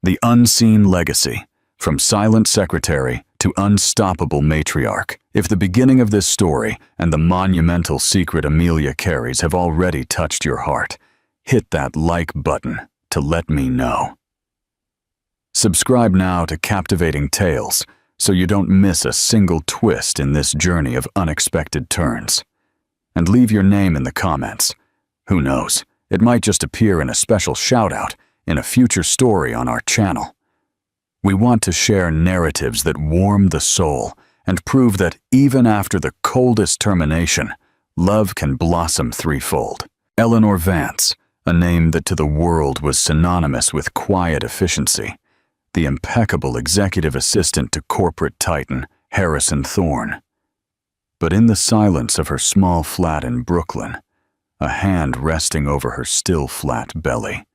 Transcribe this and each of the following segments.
The Unseen Legacy, from Silent Secretary to Unstoppable Matriarch. If the beginning of this story and the monumental secret Amelia carries have already touched your heart, hit that like button to let me know. Subscribe now to Captivating Tales so you don't miss a single twist in this journey of unexpected turns. And leave your name in the comments. Who knows, it might just appear in a special shout-out in a future story on our channel. We want to share narratives that warm the soul and prove that even after the coldest termination, love can blossom threefold. Eleanor Vance, a name that to the world was synonymous with quiet efficiency, the impeccable executive assistant to corporate titan Harrison Thorne. But in the silence of her small flat in Brooklyn, a hand resting over her still flat belly,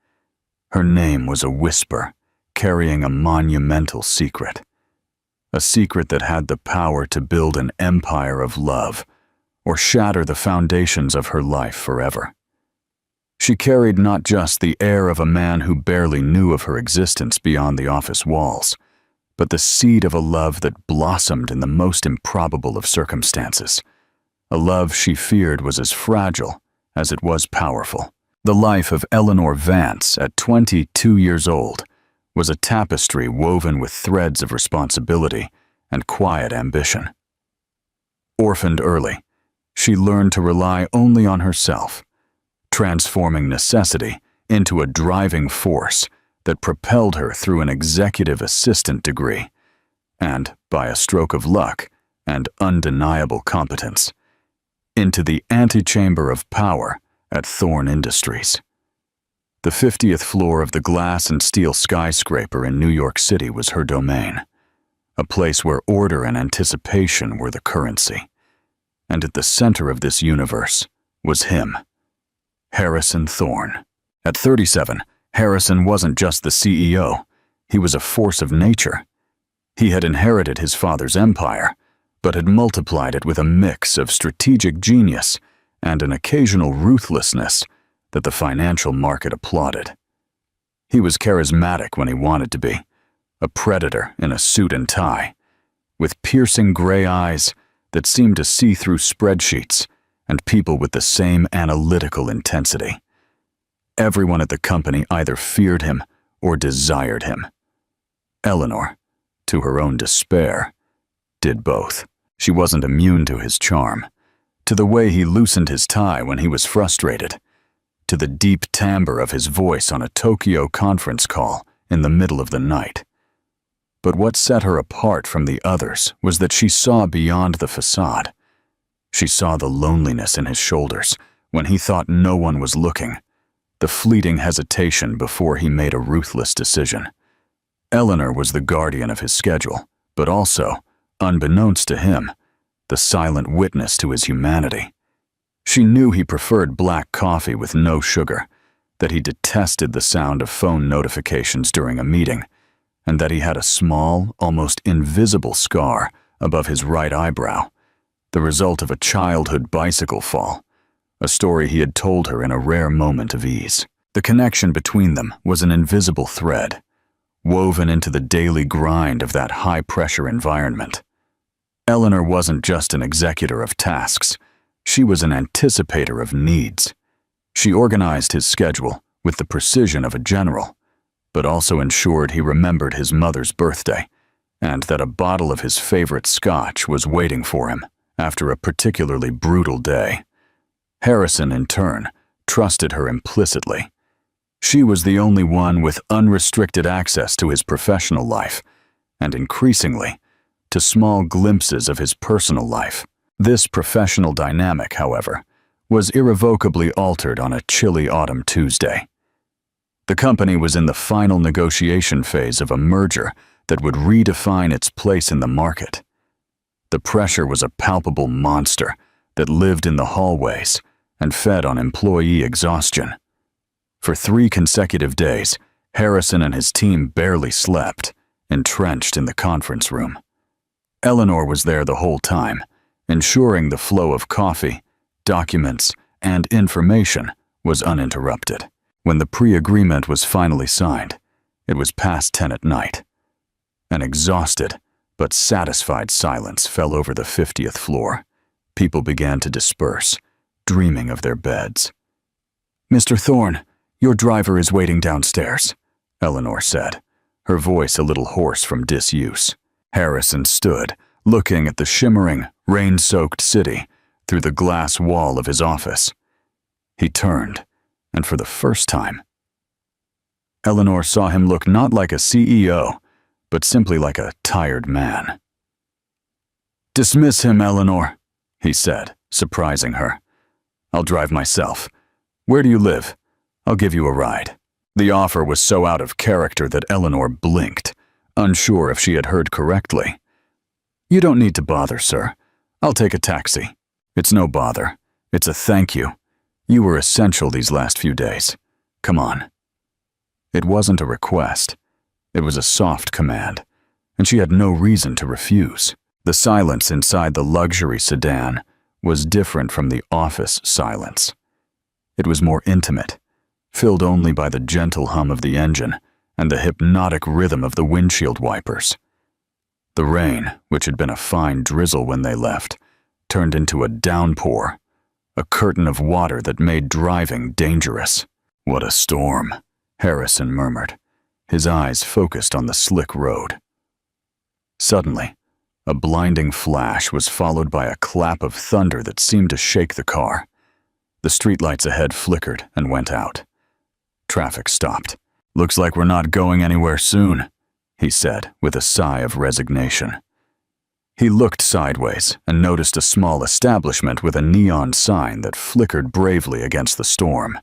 her name was a whisper, carrying a monumental secret. A secret that had the power to build an empire of love or shatter the foundations of her life forever. She carried not just the air of a man who barely knew of her existence beyond the office walls, but the seed of a love that blossomed in the most improbable of circumstances. A love she feared was as fragile as it was powerful. The life of Eleanor Vance at 22 years old was a tapestry woven with threads of responsibility and quiet ambition. Orphaned early, she learned to rely only on herself, transforming necessity into a driving force that propelled her through an executive assistant degree and, by a stroke of luck and undeniable competence, into the antechamber of power at Thorne Industries. The 50th floor of the glass and steel skyscraper in New York City was her domain, a place where order and anticipation were the currency. And at the center of this universe was him, Harrison Thorne. At 37, Harrison wasn't just the CEO, he was a force of nature. He had inherited his father's empire, but had multiplied it with a mix of strategic genius and an occasional ruthlessness that the financial market applauded. He was charismatic when he wanted to be, a predator in a suit and tie, with piercing gray eyes that seemed to see through spreadsheets and people with the same analytical intensity. Everyone at the company either feared him or desired him. Eleanor, to her own despair, did both. She wasn't immune to his charm, to the way he loosened his tie when he was frustrated, to the deep timbre of his voice on a Tokyo conference call in the middle of the night. But what set her apart from the others was that she saw beyond the facade. She saw the loneliness in his shoulders when he thought no one was looking, the fleeting hesitation before he made a ruthless decision. Eleanor was the guardian of his schedule, but also, unbeknownst to him, the silent witness to his humanity. She knew he preferred black coffee with no sugar, that he detested the sound of phone notifications during a meeting, and that he had a small, almost invisible scar above his right eyebrow, the result of a childhood bicycle fall, a story he had told her in a rare moment of ease. The connection between them was an invisible thread, woven into the daily grind of that high-pressure environment. Eleanor wasn't just an executor of tasks, she was an anticipator of needs. She organized his schedule with the precision of a general, but also ensured he remembered his mother's birthday and that a bottle of his favorite scotch was waiting for him after a particularly brutal day. Harrison, in turn, trusted her implicitly. She was the only one with unrestricted access to his professional life, and increasingly, to small glimpses of his personal life. This professional dynamic, however, was irrevocably altered on a chilly autumn Tuesday. The company was in the final negotiation phase of a merger that would redefine its place in the market. The pressure was a palpable monster that lived in the hallways and fed on employee exhaustion. For 3 consecutive days, Harrison and his team barely slept, entrenched in the conference room. Eleanor was there the whole time, ensuring the flow of coffee, documents, and information was uninterrupted. When the pre-agreement was finally signed, It was past 10 at night. An exhausted but satisfied silence fell over the 50th floor. People began to disperse, dreaming of their beds. "Mr. Thorne, your driver is waiting downstairs," Eleanor said, her voice a little hoarse from disuse. Harrison stood, looking at the shimmering, rain-soaked city through the glass wall of his office. He turned, and for the first time, Eleanor saw him look not like a CEO, but simply like a tired man. "Dismiss him, Eleanor," he said, surprising her. "I'll drive myself. Where do you live? I'll give you a ride." The offer was so out of character that Eleanor blinked, unsure if she had heard correctly. "You don't need to bother, sir. I'll take a taxi." "It's no bother. It's a thank you. You were essential these last few days. Come on." It wasn't a request. It was a soft command, and she had no reason to refuse. The silence inside the luxury sedan was different from the office silence. It was more intimate, filled only by the gentle hum of the engine and the hypnotic rhythm of the windshield wipers. The rain, which had been a fine drizzle when they left, turned into a downpour, a curtain of water that made driving dangerous. "What a storm," Harrison murmured, his eyes focused on the slick road. Suddenly, a blinding flash was followed by a clap of thunder that seemed to shake the car. The streetlights ahead flickered and went out. Traffic stopped. "Looks like we're not going anywhere soon," he said with a sigh of resignation. He looked sideways and noticed a small establishment with a neon sign that flickered bravely against the storm.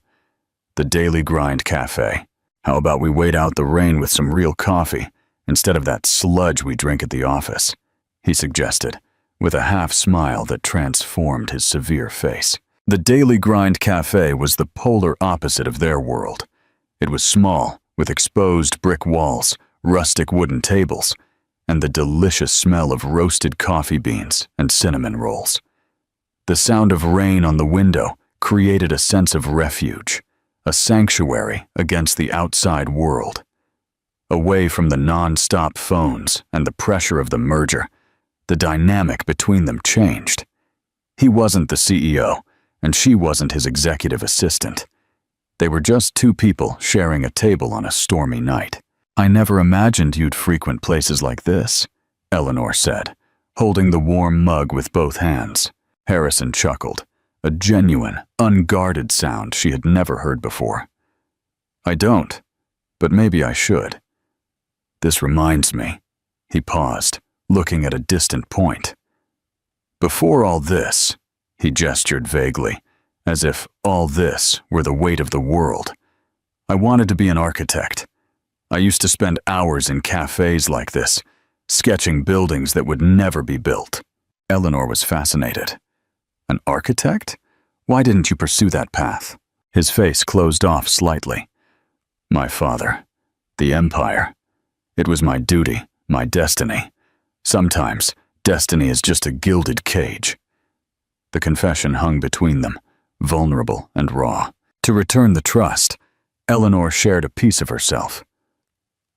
The Daily Grind Cafe. "How about we wait out the rain with some real coffee instead of that sludge we drink at the office?" he suggested, with a half smile that transformed his severe face. The Daily Grind Cafe was the polar opposite of their world. It was small, with exposed brick walls, rustic wooden tables, and the delicious smell of roasted coffee beans and cinnamon rolls. The sound of rain on the window created a sense of refuge, a sanctuary against the outside world. Away from the non-stop phones and the pressure of the merger, the dynamic between them changed. He wasn't the CEO, and she wasn't his executive assistant. They were just two people sharing a table on a stormy night. "I never imagined you'd frequent places like this," Eleanor said, holding the warm mug with both hands. Harrison chuckled, a genuine, unguarded sound she had never heard before. "I don't, but maybe I should. This reminds me." He paused, looking at a distant point. "Before all this," he gestured vaguely, as if all this were the weight of the world, "I wanted to be an architect. I used to spend hours in cafes like this, sketching buildings that would never be built." Eleanor was fascinated. "An architect? Why didn't you pursue that path?" His face closed off slightly. "My father. The empire. It was my duty, my destiny. Sometimes, destiny is just a gilded cage." The confession hung between them, vulnerable and raw. To return the trust, Eleanor shared a piece of herself.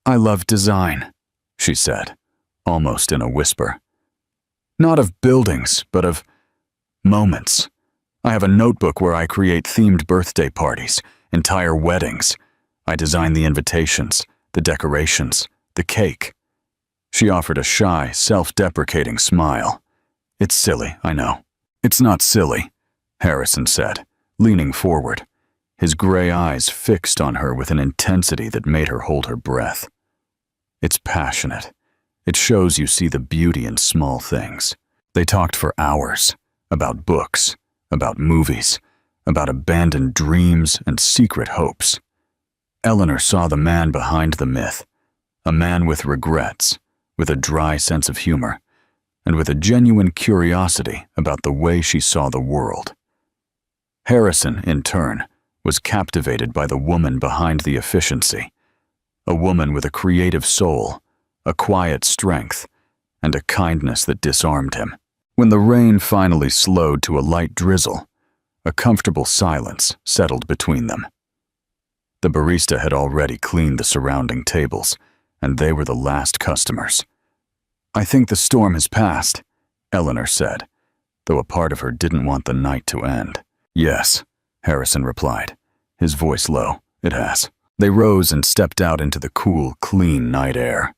"I love design," she said, almost in a whisper. "Not of buildings, but of moments. I have a notebook where I create themed birthday parties, entire weddings. I design the invitations, the decorations, the cake." She offered a shy, self-deprecating smile. "It's silly, I know." "It's not silly," Harrison said, leaning forward, his gray eyes fixed on her with an intensity that made her hold her breath. "It's passionate. It shows you see the beauty in small things." They talked for hours, about books, about movies, about abandoned dreams and secret hopes. Eleanor saw the man behind the myth, a man with regrets, with a dry sense of humor, and with a genuine curiosity about the way she saw the world. Harrison, in turn, was captivated by the woman behind the efficiency, a woman with a creative soul, a quiet strength, and a kindness that disarmed him. When the rain finally slowed to a light drizzle, a comfortable silence settled between them. The barista had already cleaned the surrounding tables, and they were the last customers. "I think the storm has passed," Eleanor said, though a part of her didn't want the night to end. "Yes," Harrison replied, his voice low. "It has." They rose and stepped out into the cool, clean night air.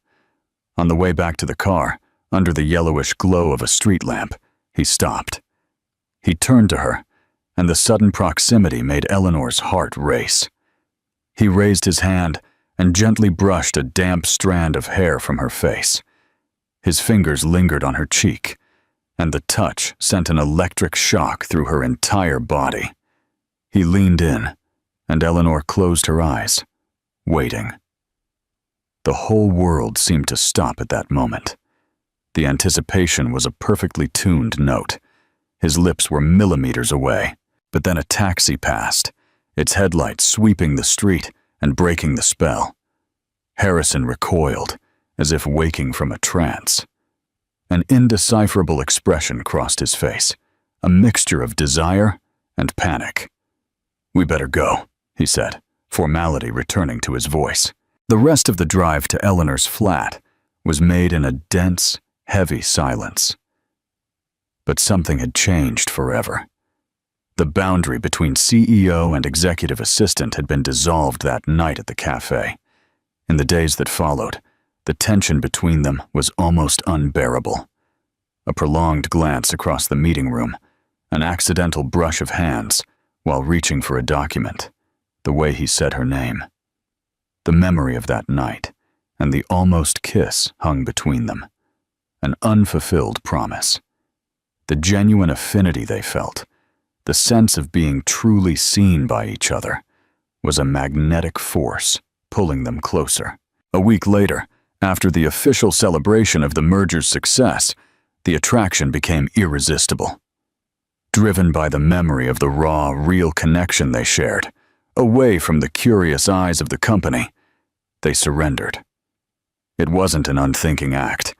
On the way back to the car, under the yellowish glow of a street lamp, he stopped. He turned to her, and the sudden proximity made Eleanor's heart race. He raised his hand and gently brushed a damp strand of hair from her face. His fingers lingered on her cheek, and the touch sent an electric shock through her entire body. He leaned in, and Eleanor closed her eyes, waiting. The whole world seemed to stop at that moment. The anticipation was a perfectly tuned note. His lips were millimeters away, but then a taxi passed, its headlights sweeping the street and breaking the spell. Harrison recoiled, as if waking from a trance. An indecipherable expression crossed his face, a mixture of desire and panic. "We better go," he said, formality returning to his voice. The rest of the drive to Eleanor's flat was made in a dense, heavy silence. But something had changed forever. The boundary between CEO and executive assistant had been dissolved that night at the cafe. In the days that followed, the tension between them was almost unbearable. A prolonged glance across the meeting room, an accidental brush of hands while reaching for a document, the way he said her name. The memory of that night and the almost kiss hung between them, an unfulfilled promise. The genuine affinity they felt, the sense of being truly seen by each other, was a magnetic force pulling them closer. A week later, after the official celebration of the merger's success, the attraction became irresistible. Driven by the memory of the raw, real connection they shared, away from the curious eyes of the company, they surrendered. It wasn't an unthinking act,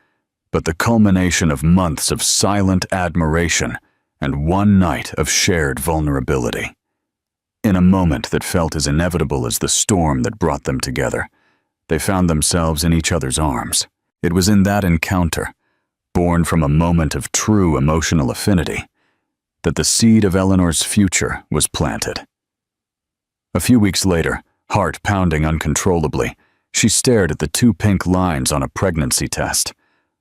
but the culmination of months of silent admiration and one night of shared vulnerability. In a moment that felt as inevitable as the storm that brought them together, they found themselves in each other's arms. It was in that encounter, born from a moment of true emotional affinity, that the seed of Eleanor's future was planted. A few weeks later, heart pounding uncontrollably, she stared at the 2 pink lines on a pregnancy test.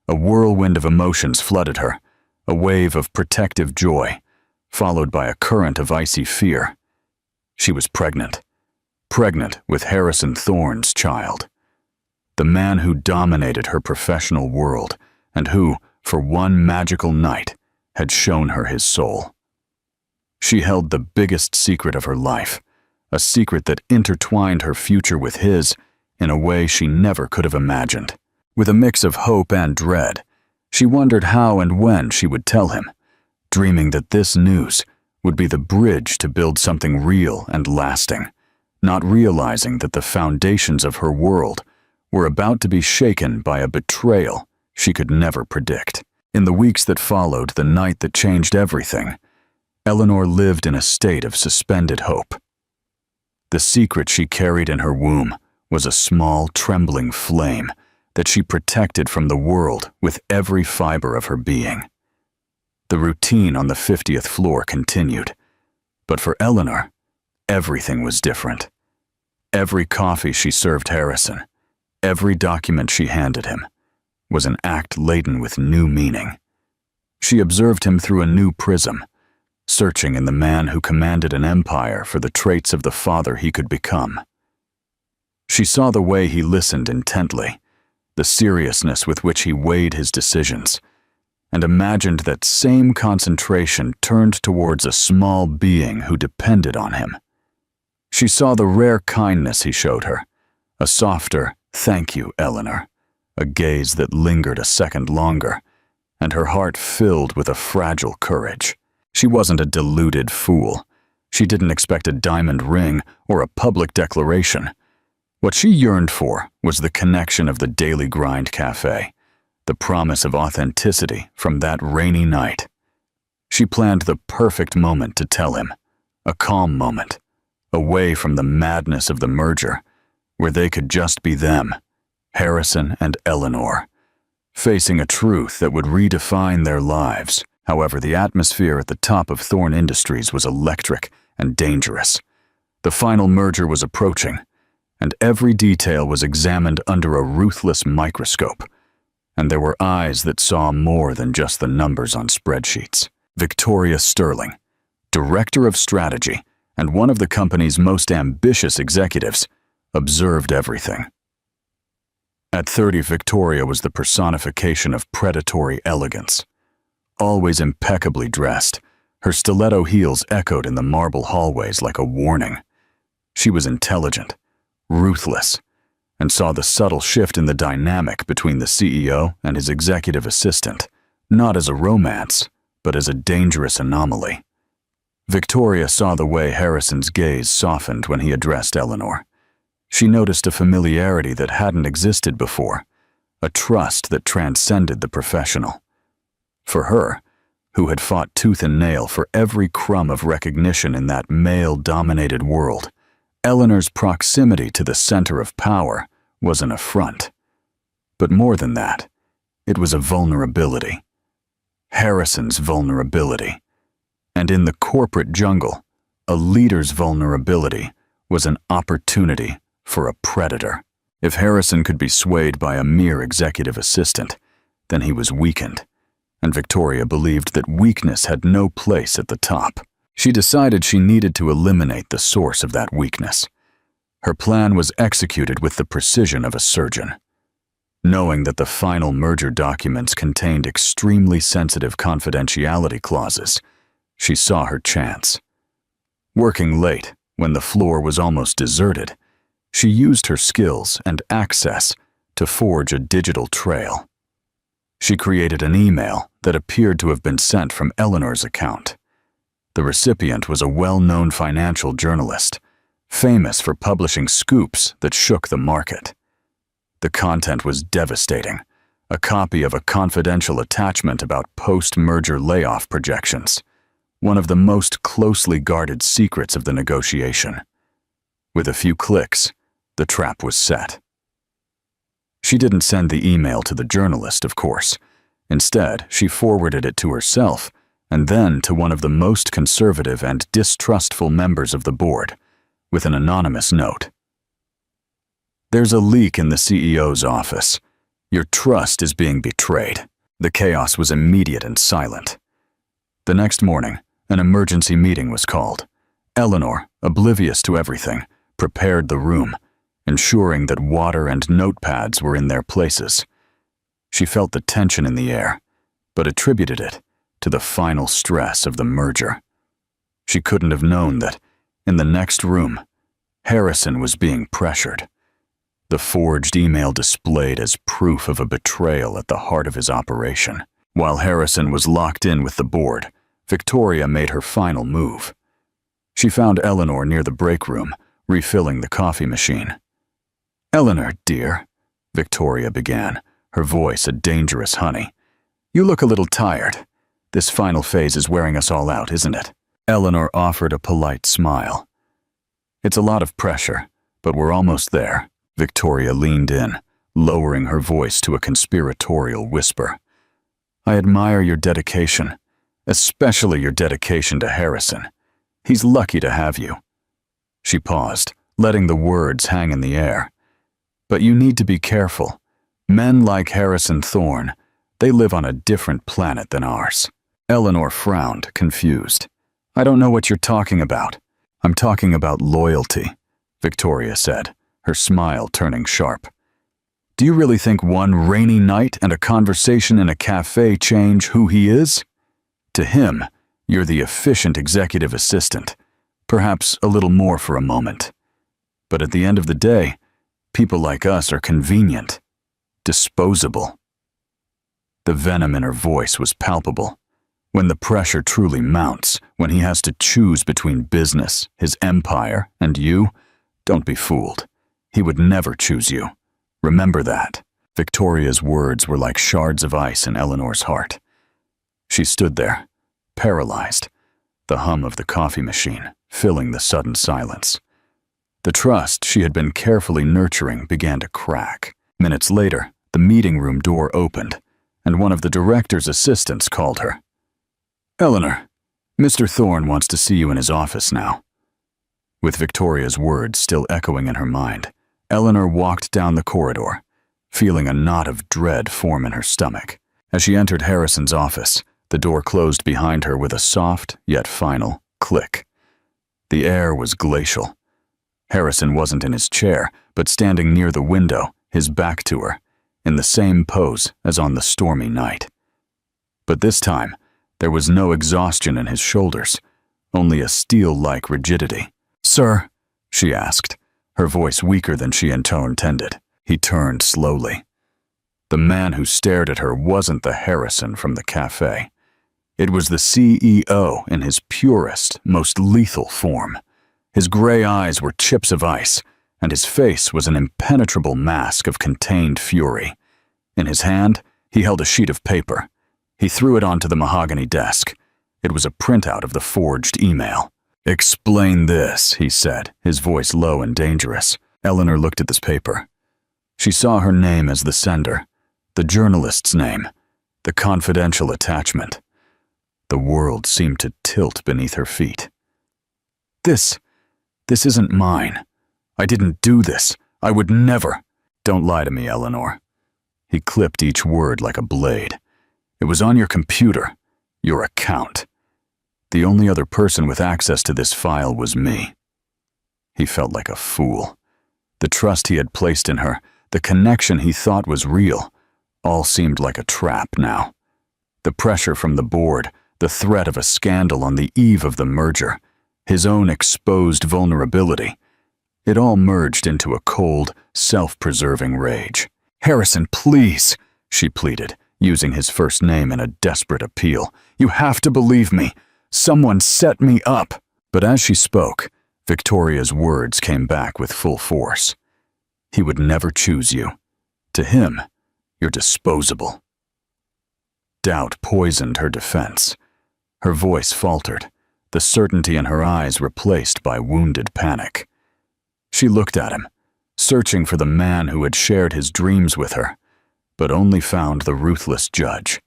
A whirlwind of emotions flooded her, a wave of protective joy, followed by a current of icy fear. She was pregnant. Pregnant with Harrison Thorne's child. The man who dominated her professional world and who, for one magical night, had shown her his soul. She held the biggest secret of her life, a secret that intertwined her future with his in a way she never could have imagined. With a mix of hope and dread, she wondered how and when she would tell him, dreaming that this news would be the bridge to build something real and lasting, not realizing that the foundations of her world were about to be shaken by a betrayal she could never predict. In the weeks that followed the night that changed everything, Eleanor lived in a state of suspended hope. The secret she carried in her womb was a small, trembling flame that she protected from the world with every fiber of her being. The routine on the 50th floor continued, but for Eleanor, everything was different. Every coffee she served Harrison, every document she handed him, was an act laden with new meaning. She observed him through a new prism, searching in the man who commanded an empire for the traits of the father he could become. She saw the way he listened intently, the seriousness with which he weighed his decisions, and imagined that same concentration turned towards a small being who depended on him. She saw the rare kindness he showed her, a softer, "Thank you, Eleanor," a gaze that lingered a second longer, and her heart filled with a fragile courage. She wasn't a deluded fool. She didn't expect a diamond ring or a public declaration. What she yearned for was the connection of the Daily Grind Cafe, the promise of authenticity from that rainy night. She planned the perfect moment to tell him, a calm moment, away from the madness of the merger, where they could just be them, Harrison and Eleanor, facing a truth that would redefine their lives. However, the atmosphere at the top of Thorne Industries was electric and dangerous. The final merger was approaching, and every detail was examined under a ruthless microscope. And there were eyes that saw more than just the numbers on spreadsheets. Victoria Sterling, Director of Strategy and one of the company's most ambitious executives, observed everything. At 30, Victoria was the personification of predatory elegance. Always impeccably dressed, her stiletto heels echoed in the marble hallways like a warning. She was intelligent, ruthless, and saw the subtle shift in the dynamic between the CEO and his executive assistant, not as a romance, but as a dangerous anomaly. Victoria saw the way Harrison's gaze softened when he addressed Eleanor. She noticed a familiarity that hadn't existed before, a trust that transcended the professional. For her, who had fought tooth and nail for every crumb of recognition in that male-dominated world, Eleanor's proximity to the center of power was an affront. But more than that, it was a vulnerability. Harrison's vulnerability. And in the corporate jungle, a leader's vulnerability was an opportunity for a predator. If Harrison could be swayed by a mere executive assistant, then he was weakened, and Victoria believed that weakness had no place at the top. She decided she needed to eliminate the source of that weakness. Her plan was executed with the precision of a surgeon. Knowing that the final merger documents contained extremely sensitive confidentiality clauses, she saw her chance. Working late, when the floor was almost deserted, she used her skills and access to forge a digital trail. She created an email that appeared to have been sent from Eleanor's account. The recipient was a well-known financial journalist, famous for publishing scoops that shook the market. The content was devastating, a copy of a confidential attachment about post-merger layoff projections, one of the most closely guarded secrets of the negotiation. With a few clicks, the trap was set. She didn't send the email to the journalist, of course. Instead, she forwarded it to herself and then to one of the most conservative and distrustful members of the board, with an anonymous note. "There's a leak in the CEO's office. Your trust is being betrayed." The chaos was immediate and silent. The next morning, an emergency meeting was called. Eleanor, oblivious to everything, prepared the room, ensuring that water and notepads were in their places. She felt the tension in the air, but attributed it to the final stress of the merger. She couldn't have known that, in the next room, Harrison was being pressured. The forged email displayed as proof of a betrayal at the heart of his operation. While Harrison was locked in with the board, Victoria made her final move. She found Eleanor near the break room, refilling the coffee machine. "Eleanor, dear," Victoria began, her voice a dangerous honey. "You look a little tired. This final phase is wearing us all out, isn't it?" Eleanor offered a polite smile. "It's a lot of pressure, but we're almost there." Victoria leaned in, lowering her voice to a conspiratorial whisper. "I admire your dedication, especially your dedication to Harrison. He's lucky to have you." She paused, letting the words hang in the air. "But you need to be careful. Men like Harrison Thorne, they live on a different planet than ours." Eleanor frowned, confused. "I don't know what you're talking about." "I'm talking about loyalty," Victoria said, her smile turning sharp. "Do you really think one rainy night and a conversation in a cafe change who he is? To him, you're the efficient executive assistant, perhaps a little more for a moment. But at the end of the day, people like us are convenient, disposable." The venom in her voice was palpable. When the pressure truly mounts, when he has to choose between business, his empire, and you, don't be fooled. He would never choose you. Remember that. Victoria's words were like shards of ice in Eleanor's heart. She stood there, paralyzed, the hum of the coffee machine filling the sudden silence. The trust she had been carefully nurturing began to crack. Minutes later, the meeting room door opened, and one of the director's assistants called her. "Eleanor, Mr. Thorne wants to see you in his office now." With Victoria's words still echoing in her mind, Eleanor walked down the corridor, feeling a knot of dread form in her stomach. As she entered Harrison's office, the door closed behind her with a soft, yet final, click. The air was glacial. Harrison wasn't in his chair, but standing near the window, his back to her, in the same pose as on the stormy night. But this time, there was no exhaustion in his shoulders, only a steel-like rigidity. "Sir?" she asked, her voice weaker than she intended. He turned slowly. The man who stared at her wasn't the Harrison from the cafe. It was the CEO in his purest, most lethal form. His gray eyes were chips of ice, and his face was an impenetrable mask of contained fury. In his hand, he held a sheet of paper. He threw it onto the mahogany desk. It was a printout of the forged email. "Explain this," he said, his voice low and dangerous. Eleanor looked at this paper. She saw her name as the sender, the journalist's name, the confidential attachment. The world seemed to tilt beneath her feet. This isn't mine. I didn't do this. I would never." "Don't lie to me, Eleanor." He clipped each word like a blade. "It was on your computer, your account. The only other person with access to this file was me." He felt like a fool. The trust he had placed in her, the connection he thought was real, all seemed like a trap now. The pressure from the board, the threat of a scandal on the eve of the merger, his own exposed vulnerability, it all merged into a cold, self-preserving rage. "Harrison, please," she pleaded, using his first name in a desperate appeal. "You have to believe me. Someone set me up." But as she spoke, Victoria's words came back with full force. "He would never choose you. To him, you're disposable." Doubt poisoned her defense. Her voice faltered, the certainty in her eyes replaced by wounded panic. She looked at him, searching for the man who had shared his dreams with her, but only found the ruthless judge.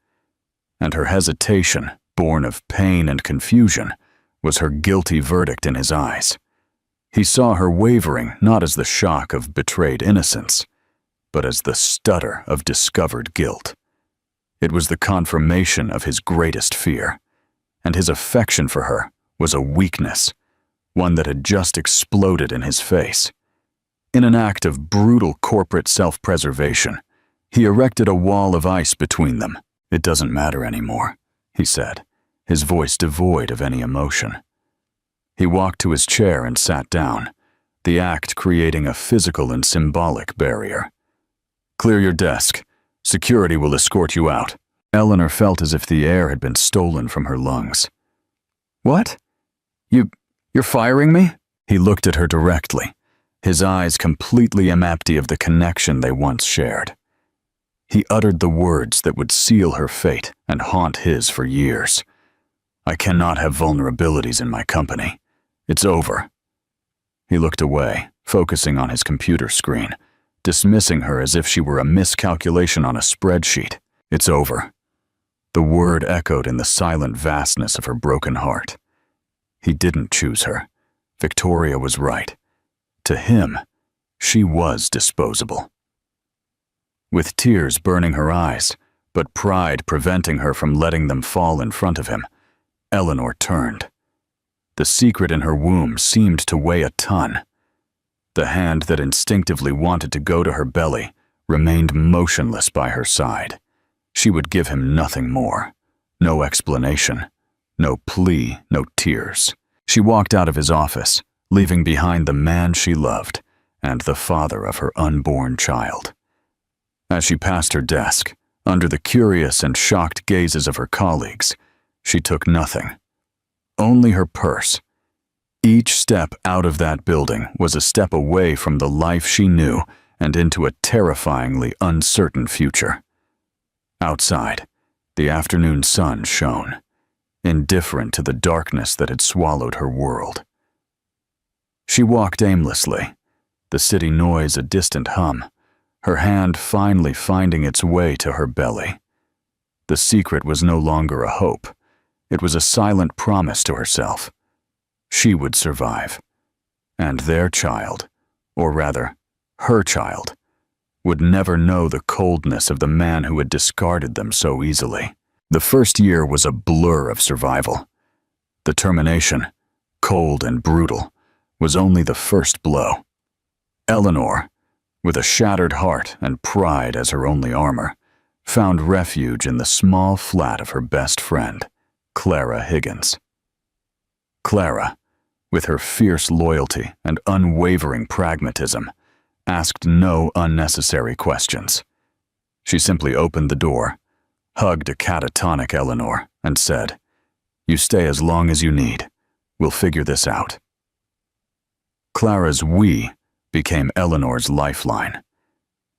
And her hesitation, born of pain and confusion, was her guilty verdict in his eyes. He saw her wavering not as the shock of betrayed innocence, but as the stutter of discovered guilt. It was the confirmation of his greatest fear, and his affection for her was a weakness, one that had just exploded in his face. In an act of brutal corporate self-preservation, he erected a wall of ice between them. "It doesn't matter anymore," he said, his voice devoid of any emotion. He walked to his chair and sat down, the act creating a physical and symbolic barrier. "Clear your desk. Security will escort you out." Eleanor felt as if the air had been stolen from her lungs. "What? You're firing me?" He looked at her directly, his eyes completely empty of the connection they once shared. He uttered the words that would seal her fate and haunt his for years. "I cannot have vulnerabilities in my company. It's over." He looked away, focusing on his computer screen, dismissing her as if she were a miscalculation on a spreadsheet. "It's over." The word echoed in the silent vastness of her broken heart. He didn't choose her. Victoria was right. To him, she was disposable. With tears burning her eyes, but pride preventing her from letting them fall in front of him, Eleanor turned. The secret in her womb seemed to weigh a ton. The hand that instinctively wanted to go to her belly remained motionless by her side. She would give him nothing more. No explanation. No plea, no tears. She walked out of his office, leaving behind the man she loved and the father of her unborn child. As she passed her desk, under the curious and shocked gazes of her colleagues, she took nothing. Only her purse. Each step out of that building was a step away from the life she knew and into a terrifyingly uncertain future. Outside, the afternoon sun shone, indifferent to the darkness that had swallowed her world. She walked aimlessly, the city noise a distant hum, her hand finally finding its way to her belly. The secret was no longer a hope. It was a silent promise to herself. She would survive. And their child, or rather, her child, would never know the coldness of the man who had discarded them so easily. The first year was a blur of survival. The termination, cold and brutal, was only the first blow. Eleanor, with a shattered heart and pride as her only armor, found refuge in the small flat of her best friend, Clara Higgins. Clara, with her fierce loyalty and unwavering pragmatism, asked no unnecessary questions. She simply opened the door, hugged a catatonic Eleanor, and said, "You stay as long as you need. We'll figure this out." Clara's "we" became Eleanor's lifeline.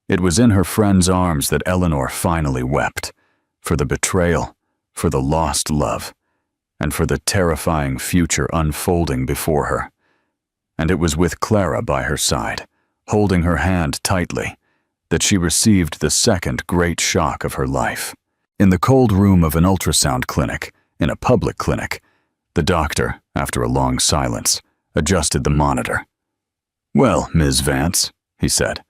It was in her friend's arms that Eleanor finally wept, for the betrayal, for the lost love, and for the terrifying future unfolding before her. And it was with Clara by her side, holding her hand tightly, that she received the second great shock of her life. In the cold room of an ultrasound clinic, in a public clinic, the doctor, after a long silence, adjusted the monitor. "Well, Ms. Vance," he said,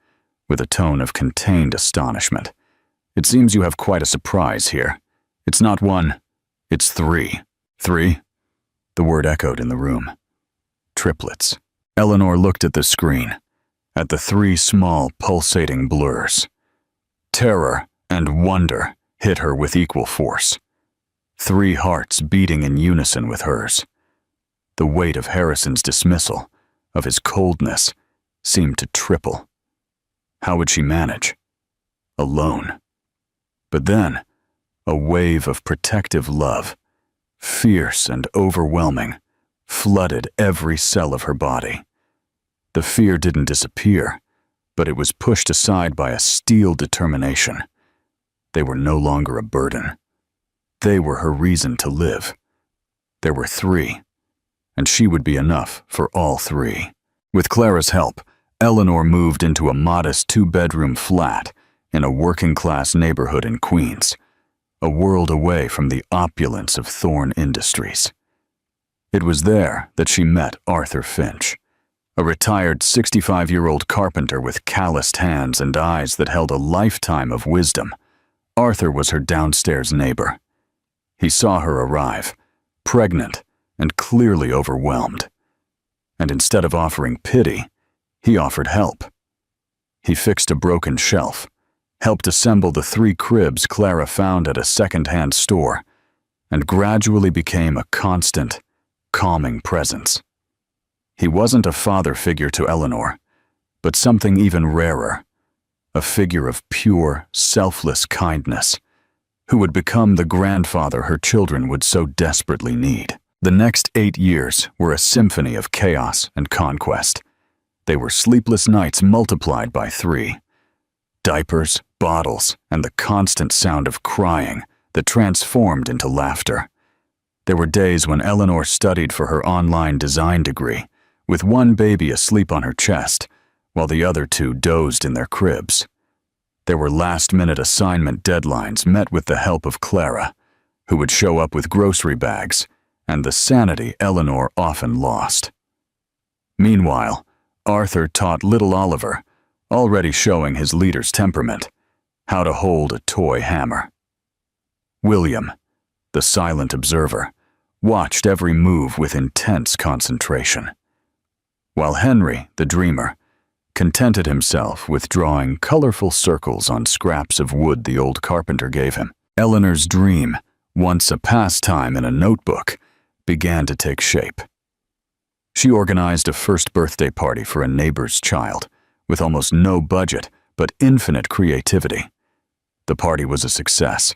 with a tone of contained astonishment, "it seems you have quite a surprise here. It's not one, it's three." "Three?" The word echoed in the room. Triplets. Eleanor looked at the screen, at the three small, pulsating blurs. Terror and wonder hit her with equal force. Three hearts beating in unison with hers. The weight of Harrison's dismissal, of his coldness, seemed to triple. How would she manage? Alone. But then, a wave of protective love, fierce and overwhelming, flooded every cell of her body. The fear didn't disappear, but it was pushed aside by a steel determination. They were no longer a burden. They were her reason to live. There were three, and she would be enough for all three. With Clara's help, Eleanor moved into a modest two-bedroom flat in a working-class neighborhood in Queens, a world away from the opulence of Thorne Industries. It was there that she met Arthur Finch, a retired 65-year-old carpenter with calloused hands and eyes that held a lifetime of wisdom. Arthur was her downstairs neighbor. He saw her arrive, pregnant and clearly overwhelmed. And instead of offering pity, he offered help. He fixed a broken shelf, helped assemble the 3 cribs Clara found at a second-hand store, and gradually became a constant, calming presence. He wasn't a father figure to Eleanor, but something even rarer, a figure of pure, selfless kindness, who would become the grandfather her children would so desperately need. The next 8 years were a symphony of chaos and conquest. They were sleepless nights multiplied by 3. Diapers, bottles, and the constant sound of crying that transformed into laughter. There were days when Eleanor studied for her online design degree, with one baby asleep on her chest, while the other 2 dozed in their cribs. There were last-minute assignment deadlines met with the help of Clara, who would show up with grocery bags, and the sanity Eleanor often lost. Meanwhile, Arthur taught little Oliver, already showing his leader's temperament, how to hold a toy hammer. William, the silent observer, watched every move with intense concentration, while Henry, the dreamer, contented himself with drawing colorful circles on scraps of wood the old carpenter gave him. Eleanor's dream, once a pastime in a notebook, began to take shape. She organized a first birthday party for a neighbor's child, with almost no budget but infinite creativity. The party was a success,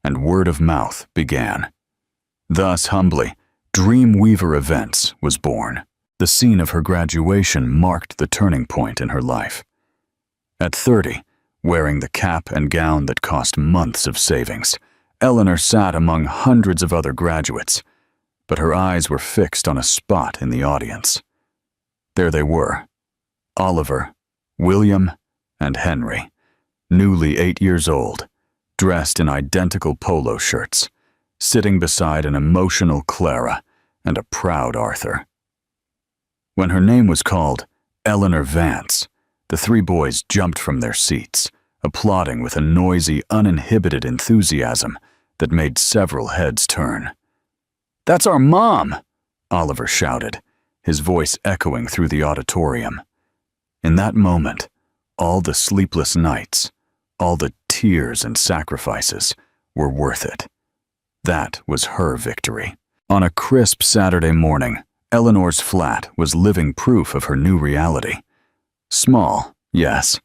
and word of mouth began. Thus, humbly, Dreamweaver Events was born. The scene of her graduation marked the turning point in her life. At 30, wearing the cap and gown that cost months of savings, Eleanor sat among hundreds of other graduates, but her eyes were fixed on a spot in the audience. There they were, Oliver, William, and Henry, newly 8 years old, dressed in identical polo shirts, sitting beside an emotional Clara and a proud Arthur. When her name was called, Eleanor Vance, the three boys jumped from their seats, applauding with a noisy, uninhibited enthusiasm that made several heads turn. "That's our mom!" Oliver shouted, his voice echoing through the auditorium. In that moment, all the sleepless nights, all the tears and sacrifices were worth it. That was her victory. On a crisp Saturday morning, Eleanor's flat was living proof of her new reality. Small, yes,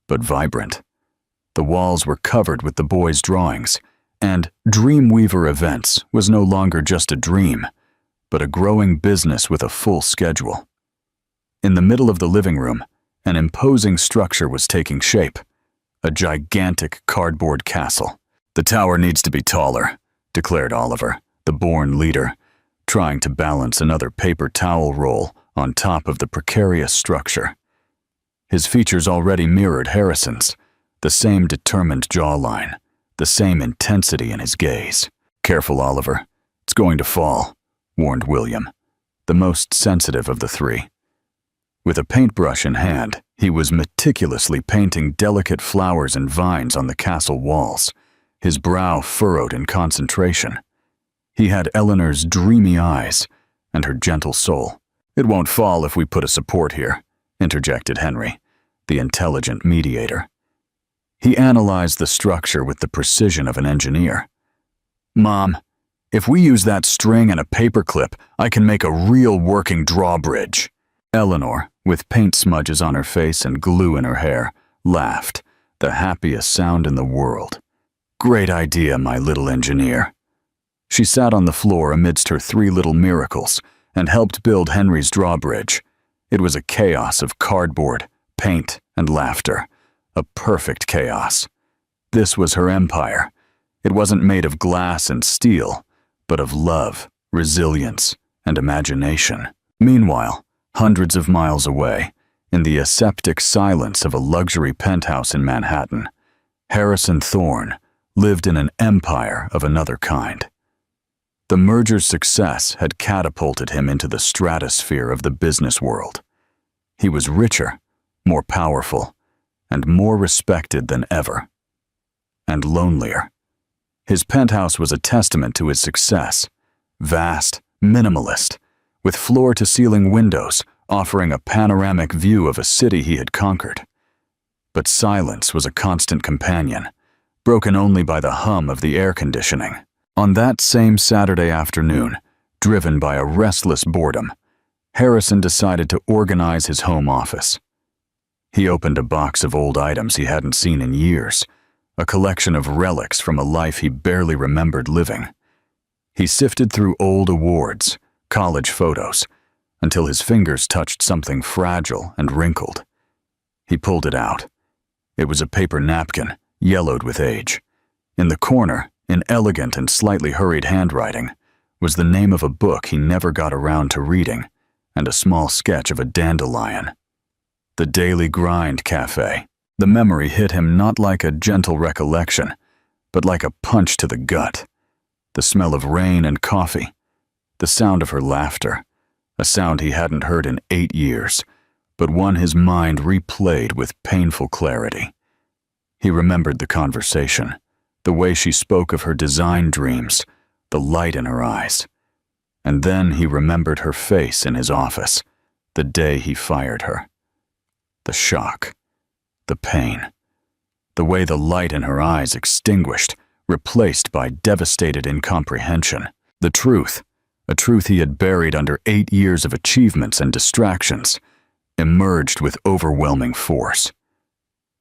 but vibrant. The walls were covered with the boys' drawings, and Dreamweaver Events was no longer just a dream, but a growing business with a full schedule. In the middle of the living room, an imposing structure was taking shape, a gigantic cardboard castle. "The tower needs to be taller," declared Oliver, the born leader, trying to balance another paper towel roll on top of the precarious structure. His features already mirrored Harrison's, the same determined jawline, the same intensity in his gaze. "Careful, Oliver. It's going to fall," warned William, the most sensitive of the three. With a paintbrush in hand, he was meticulously painting delicate flowers and vines on the castle walls, his brow furrowed in concentration. He had Eleanor's dreamy eyes and her gentle soul. "It won't fall if we put a support here," interjected Henry, the intelligent mediator. He analyzed the structure with the precision of an engineer. "Mom, if we use that string and a paperclip, I can make a real working drawbridge." Eleanor, with paint smudges on her face and glue in her hair, laughed, the happiest sound in the world. "Great idea, my little engineer." She sat on the floor amidst her three little miracles and helped build Henry's drawbridge. It was a chaos of cardboard, paint, and laughter. A perfect chaos. This was her empire. It wasn't made of glass and steel, but of love, resilience, and imagination. Meanwhile, hundreds of miles away, in the aseptic silence of a luxury penthouse in Manhattan, Harrison Thorne lived in an empire of another kind. The merger's success had catapulted him into the stratosphere of the business world. He was richer, more powerful, and more respected than ever. And lonelier. His penthouse was a testament to his success. Vast, minimalist, with floor-to-ceiling windows offering a panoramic view of a city he had conquered. But silence was a constant companion, broken only by the hum of the air conditioning. On that same Saturday afternoon, driven by a restless boredom, Harrison decided to organize his home office. He opened a box of old items he hadn't seen in years, a collection of relics from a life he barely remembered living. He sifted through old awards, college photos, until his fingers touched something fragile and wrinkled. He pulled it out. It was a paper napkin, yellowed with age. In the corner, in elegant and slightly hurried handwriting, was the name of a book he never got around to reading, and a small sketch of a dandelion. The Daily Grind Cafe. The memory hit him not like a gentle recollection, but like a punch to the gut. The smell of rain and coffee. The sound of her laughter, a sound he hadn't heard in 8 years, but one his mind replayed with painful clarity. He remembered the conversation, the way she spoke of her design dreams, the light in her eyes. And then he remembered her face in his office, the day he fired her. The shock, the pain, the way the light in her eyes extinguished, replaced by devastated incomprehension. The truth, a truth he had buried under 8 years of achievements and distractions, emerged with overwhelming force.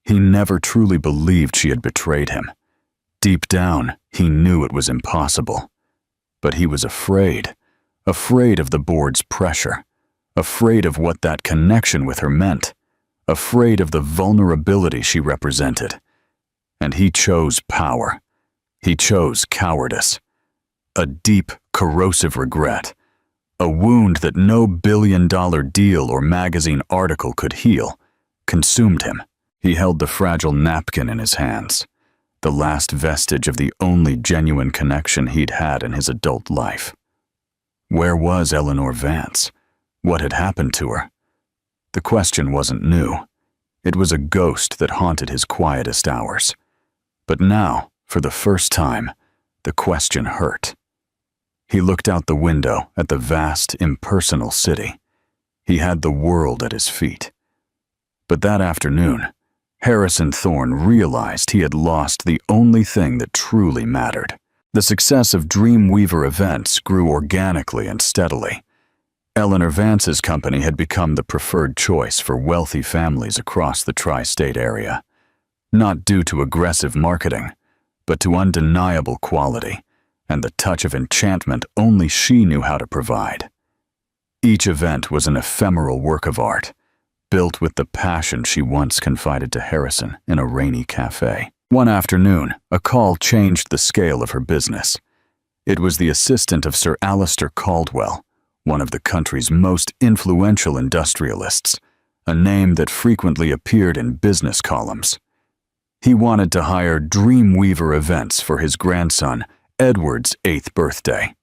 He never truly believed she had betrayed him. Deep down, he knew it was impossible. But he was afraid of the board's pressure, afraid of what that connection with her meant, afraid of the vulnerability she represented. And he chose power. He chose cowardice. A deep, corrosive regret. A wound that no billion-dollar deal or magazine article could heal, consumed him. He held the fragile napkin in his hands, the last vestige of the only genuine connection he'd had in his adult life. Where was Eleanor Vance? What had happened to her? The question wasn't new. It was a ghost that haunted his quietest hours. But now, for the first time, the question hurt. He looked out the window at the vast, impersonal city. He had the world at his feet. But that afternoon, Harrison Thorne realized he had lost the only thing that truly mattered. The success of Dreamweaver events grew organically and steadily. Eleanor Vance's company had become the preferred choice for wealthy families across the tri-state area, not due to aggressive marketing, but to undeniable quality and the touch of enchantment only she knew how to provide. Each event was an ephemeral work of art, built with the passion she once confided to Harrison in a rainy cafe. One afternoon, a call changed the scale of her business. It was the assistant of Sir Alistair Caldwell, one of the country's most influential industrialists, a name that frequently appeared in business columns. He wanted to hire Dreamweaver events for his grandson, Edward's 8th birthday.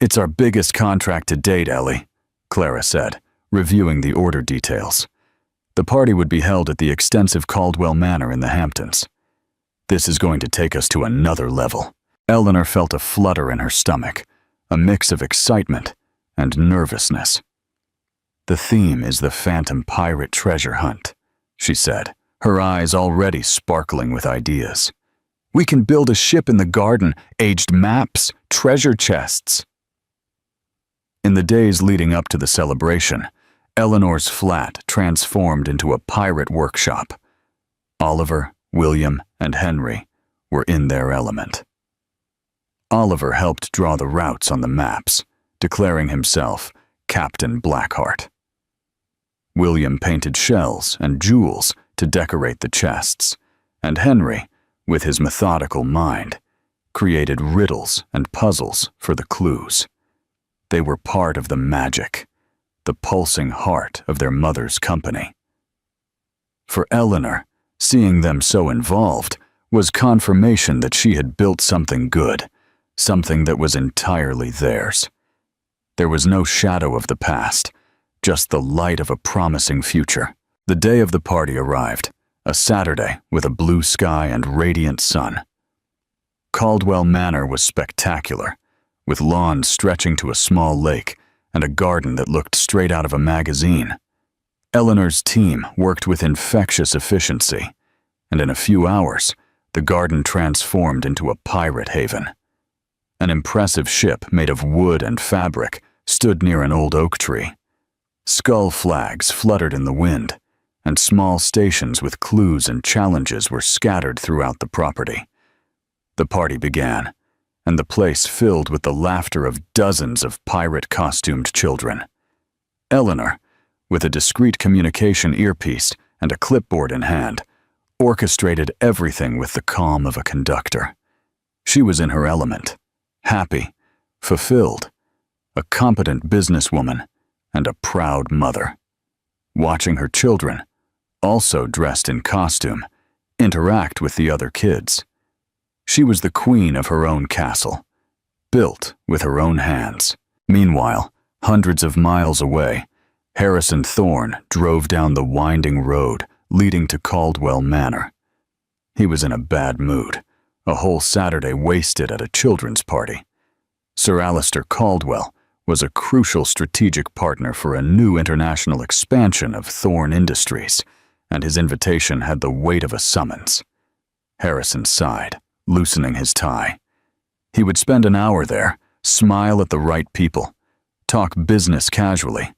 "It's our biggest contract to date, Ellie," Clara said, reviewing the order details. The party would be held at the extensive Caldwell Manor in the Hamptons. "This is going to take us to another level." Eleanor felt a flutter in her stomach, a mix of excitement and nervousness. "The theme is the phantom pirate treasure hunt," she said, her eyes already sparkling with ideas. "We can build a ship in the garden, aged maps, treasure chests." In the days leading up to the celebration, Eleanor's flat transformed into a pirate workshop. Oliver, William, and Henry were in their element. Oliver helped draw the routes on the maps, declaring himself Captain Blackheart. William painted shells and jewels to decorate the chests, and Henry, with his methodical mind, created riddles and puzzles for the clues. They were part of the magic, the pulsing heart of their mother's company. For Eleanor, seeing them so involved was confirmation that she had built something good, something that was entirely theirs. There was no shadow of the past, just the light of a promising future. The day of the party arrived, a Saturday with a blue sky and radiant sun. Caldwell Manor was spectacular, with lawns stretching to a small lake and a garden that looked straight out of a magazine. Eleanor's team worked with infectious efficiency, and in a few hours, the garden transformed into a pirate haven. An impressive ship made of wood and fabric stood near an old oak tree. Skull flags fluttered in the wind, and small stations with clues and challenges were scattered throughout the property. The party began, and the place filled with the laughter of dozens of pirate-costumed children. Eleanor, with a discreet communication earpiece and a clipboard in hand, orchestrated everything with the calm of a conductor. She was in her element, happy, fulfilled, a competent businesswoman, and a proud mother. Watching her children, also dressed in costume, interact with the other kids. She was the queen of her own castle, built with her own hands. Meanwhile, hundreds of miles away, Harrison Thorne drove down the winding road leading to Caldwell Manor. He was in a bad mood, a whole Saturday wasted at a children's party. Sir Alistair Caldwell was a crucial strategic partner for a new international expansion of Thorne Industries, and his invitation had the weight of a summons. Harrison sighed, loosening his tie. He would spend an hour there, smile at the right people, talk business casually,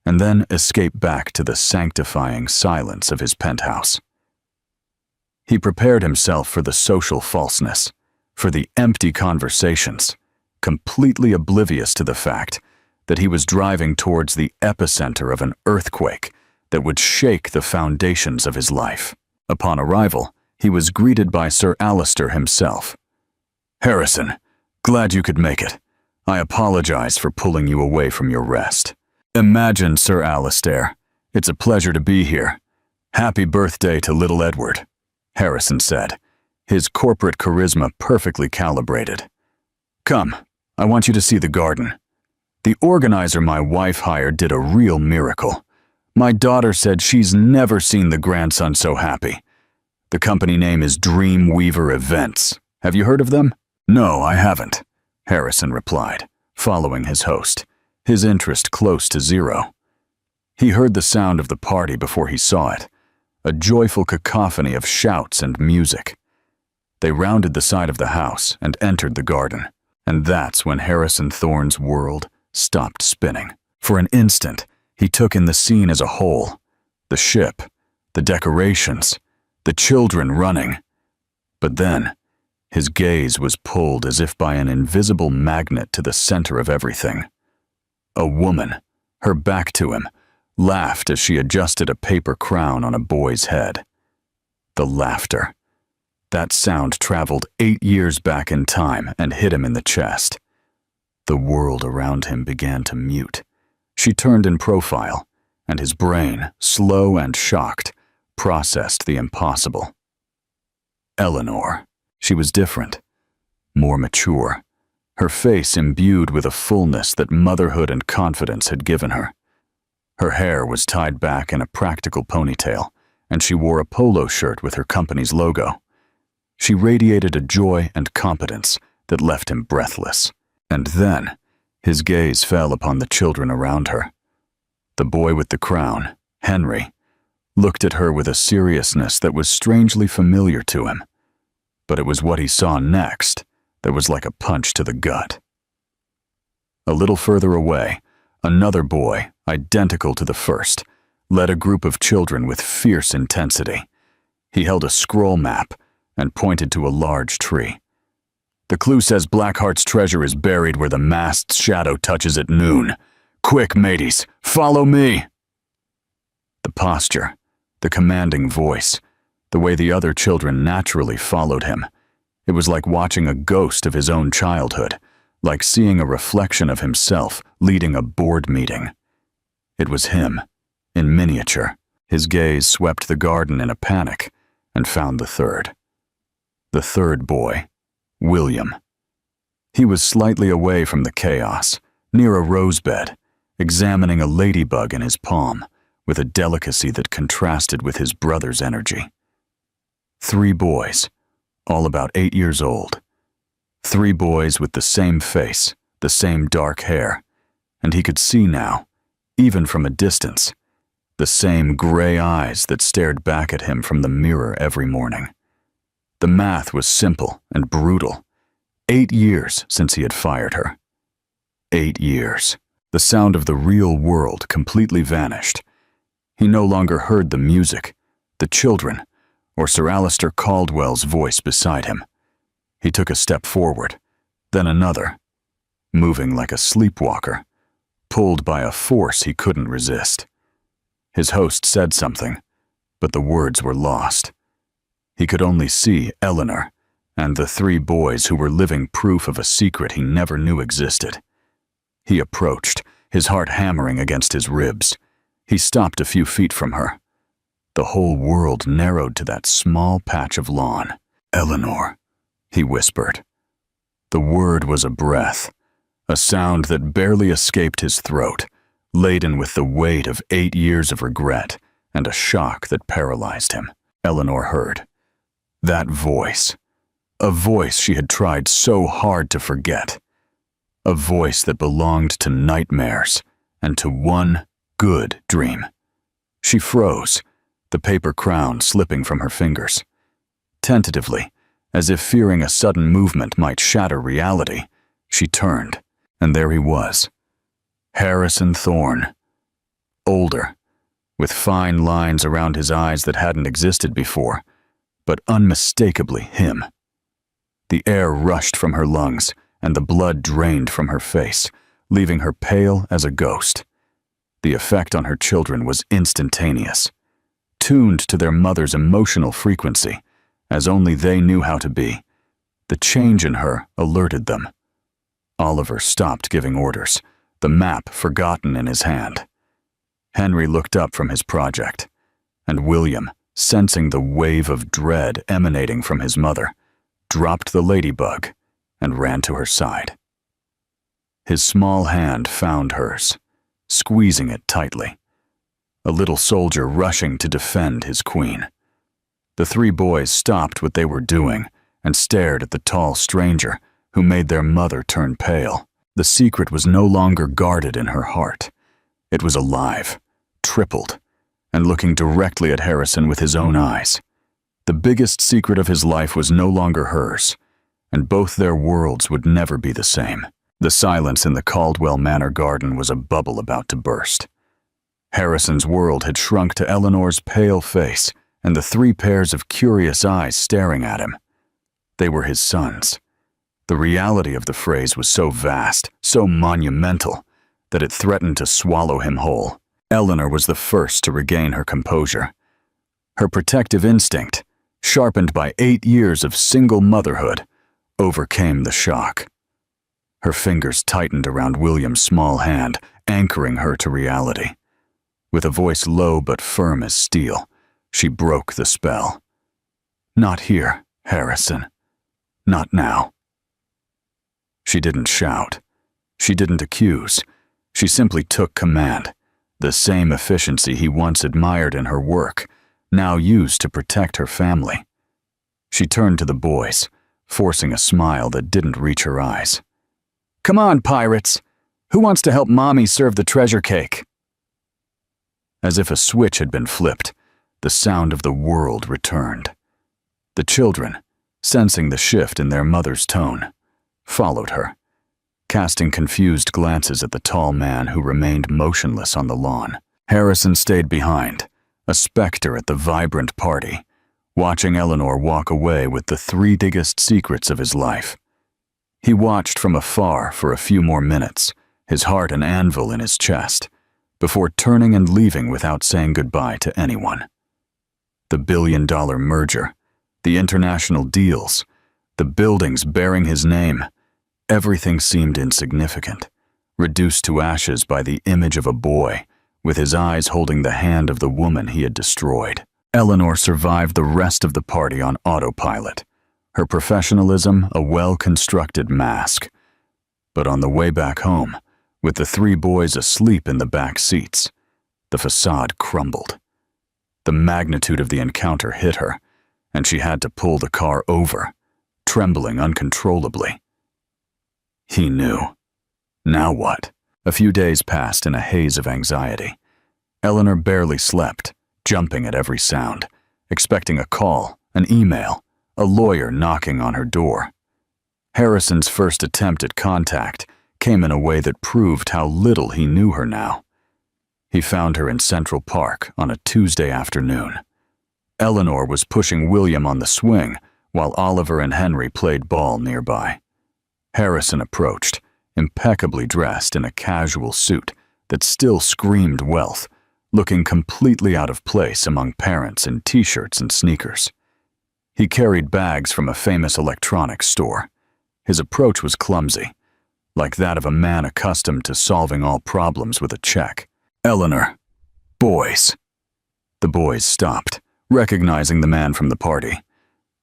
and then escape back to the sanctifying silence of his penthouse. He prepared himself for the social falseness, for the empty conversations, completely oblivious to the fact that he was driving towards the epicenter of an earthquake that would shake the foundations of his life. Upon arrival, he was greeted by Sir Alistair himself. "Harrison, glad you could make it. I apologize for pulling you away from your rest. Imagine, Sir Alistair. It's a pleasure to be here. Happy birthday to little Edward, Harrison said, his corporate charisma perfectly calibrated. Come, I want you to see the garden. The organizer my wife hired did a real miracle. My daughter said she's never seen the grandson so happy. The company name is Dreamweaver Events. Have you heard of them? No, I haven't, Harrison replied, following his host, his interest close to zero. He heard the sound of the party before he saw it, a joyful cacophony of shouts and music. They rounded the side of the house and entered the garden, and that's when Harrison Thorne's world stopped spinning. For an instant, he took in the scene as a whole, the ship, the decorations, the children running. But then, his gaze was pulled as if by an invisible magnet to the center of everything. A woman, her back to him, laughed as she adjusted a paper crown on a boy's head. The laughter. That sound traveled 8 years back in time and hit him in the chest. The world around him began to mute. She turned in profile, and his brain, slow and shocked, processed the impossible. Eleanor. She was different, more mature, her face imbued with a fullness that motherhood and confidence had given her. Her hair was tied back in a practical ponytail, and she wore a polo shirt with her company's logo. She radiated a joy and competence that left him breathless. And then, his gaze fell upon the children around her. The boy with the crown, Henry, looked at her with a seriousness that was strangely familiar to him. But it was what he saw next that was like a punch to the gut. A little further away, another boy, identical to the first, led a group of children with fierce intensity. He held a scroll map and pointed to a large tree. The clue says Blackheart's treasure is buried where the mast's shadow touches at noon. Quick, mateys, follow me! The posture, the commanding voice, the way the other children naturally followed him. It was like watching a ghost of his own childhood, like seeing a reflection of himself leading a board meeting. It was him, in miniature. His gaze swept the garden in a panic and found the third. The third boy, William. He was slightly away from the chaos, near a rosebed, examining a ladybug in his palm, with a delicacy that contrasted with his brother's energy. 3 boys, all about 8 years old. 3 boys with the same face, the same dark hair, and he could see now, even from a distance, the same gray eyes that stared back at him from the mirror every morning. The math was simple and brutal. 8 years since he had fired her. 8 years. The sound of the real world completely vanished. He no longer heard the music, the children, or Sir Alistair Caldwell's voice beside him. He took a step forward, then another, moving like a sleepwalker, pulled by a force he couldn't resist. His host said something, but the words were lost. He could only see Eleanor and the 3 boys who were living proof of a secret he never knew existed. He approached, his heart hammering against his ribs. He stopped a few feet from her. The whole world narrowed to that small patch of lawn. Eleanor, he whispered. The word was a breath, a sound that barely escaped his throat, laden with the weight of 8 years of regret and a shock that paralyzed him. Eleanor heard. That voice. A voice she had tried so hard to forget. A voice that belonged to nightmares and to one good dream. She froze, the paper crown slipping from her fingers. Tentatively, as if fearing a sudden movement might shatter reality, she turned, and there he was. Harrison Thorne. Older, with fine lines around his eyes that hadn't existed before, but unmistakably him. The air rushed from her lungs, and the blood drained from her face, leaving her pale as a ghost. The effect on her children was instantaneous, tuned to their mother's emotional frequency, as only they knew how to be. The change in her alerted them. Oliver stopped giving orders, the map forgotten in his hand. Henry looked up from his project, and William, sensing the wave of dread emanating from his mother, dropped the ladybug and ran to her side. His small hand found hers, squeezing it tightly, a little soldier rushing to defend his queen. The three boys stopped what they were doing and stared at the tall stranger who made their mother turn pale. The secret was no longer guarded in her heart. It was alive, tripled, and looking directly at Harrison with his own eyes. The biggest secret of his life was no longer hers, and both their worlds would never be the same. The silence in the Caldwell Manor garden was a bubble about to burst. Harrison's world had shrunk to Eleanor's pale face and the three pairs of curious eyes staring at him. They were his sons. The reality of the phrase was so vast, so monumental, that it threatened to swallow him whole. Eleanor was the first to regain her composure. Her protective instinct, sharpened by 8 years of single motherhood, overcame the shock. Her fingers tightened around William's small hand, anchoring her to reality. With a voice low but firm as steel, she broke the spell. "Not here, Harrison. Not now." She didn't shout. She didn't accuse. She simply took command, the same efficiency he once admired in her work, now used to protect her family. She turned to the boys, forcing a smile that didn't reach her eyes. "Come on, pirates! Who wants to help Mommy serve the treasure cake?" As if a switch had been flipped, the sound of the world returned. The children, sensing the shift in their mother's tone, followed her, casting confused glances at the tall man who remained motionless on the lawn. Harrison stayed behind, a specter at the vibrant party, watching Eleanor walk away with the three biggest secrets of his life. He watched from afar for a few more minutes, his heart an anvil in his chest, before turning and leaving without saying goodbye to anyone. The billion-dollar merger, the international deals, the buildings bearing his name, everything seemed insignificant, reduced to ashes by the image of a boy, with his eyes holding the hand of the woman he had destroyed. Eleanor survived the rest of the party on autopilot, her professionalism a well-constructed mask. But on the way back home, with the three boys asleep in the back seats, the facade crumbled. The magnitude of the encounter hit her, and she had to pull the car over, trembling uncontrollably. He knew. Now what? A few days passed in a haze of anxiety. Eleanor barely slept, jumping at every sound, expecting a call, an email, a lawyer knocking on her door. Harrison's first attempt at contact came in a way that proved how little he knew her now. He found her in Central Park on a Tuesday afternoon. Eleanor was pushing William on the swing while Oliver and Henry played ball nearby. Harrison approached, impeccably dressed in a casual suit that still screamed wealth, looking completely out of place among parents in t-shirts and sneakers. He carried bags from a famous electronics store. His approach was clumsy, like that of a man accustomed to solving all problems with a check. "Eleanor, boys." The boys stopped, recognizing the man from the party.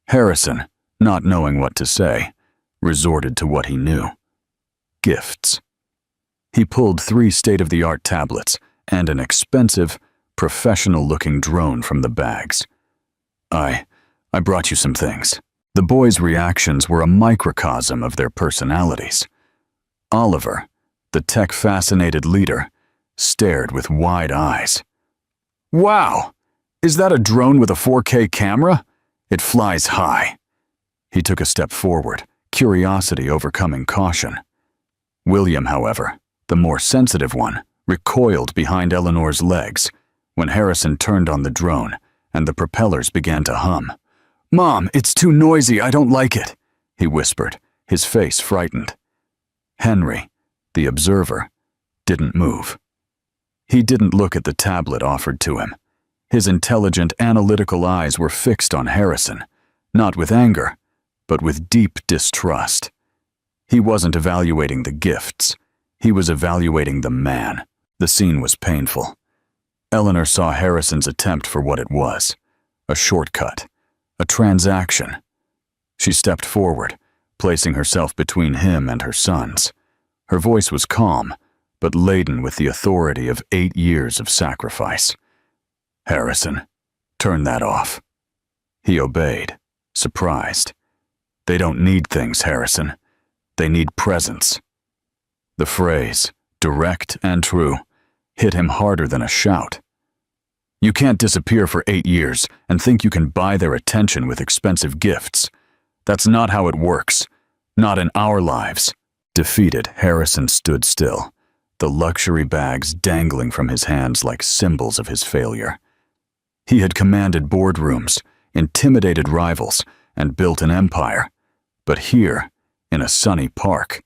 Harrison, not knowing what to say, resorted to what he knew. Gifts. He pulled 3 state-of-the-art tablets and an expensive, professional-looking drone from the bags. I brought you some things." The boys' reactions were a microcosm of their personalities. Oliver, the tech-fascinated leader, stared with wide eyes. "Wow! Is that a drone with a 4K camera? It flies high." He took a step forward, curiosity overcoming caution. William, however, the more sensitive one, recoiled behind Eleanor's legs when Harrison turned on the drone and the propellers began to hum. "Mom, it's too noisy, I don't like it," he whispered, his face frightened. Henry, the observer, didn't move. He didn't look at the tablet offered to him. His intelligent, analytical eyes were fixed on Harrison, not with anger, but with deep distrust. He wasn't evaluating the gifts. He was evaluating the man. The scene was painful. Eleanor saw Harrison's attempt for what it was, a shortcut, a transaction. She stepped forward, placing herself between him and her sons. Her voice was calm, but laden with the authority of 8 years of sacrifice. "Harrison, turn that off." He obeyed, surprised. "They don't need things, Harrison. They need presence." The phrase, direct and true, hit him harder than a shout. You can't disappear for 8 years and think you can buy their attention with expensive gifts. That's not how it works. Not in our lives. Defeated, Harrison stood still, the luxury bags dangling from his hands like symbols of his failure. He had commanded boardrooms, intimidated rivals, and built an empire. But here, in a sunny park,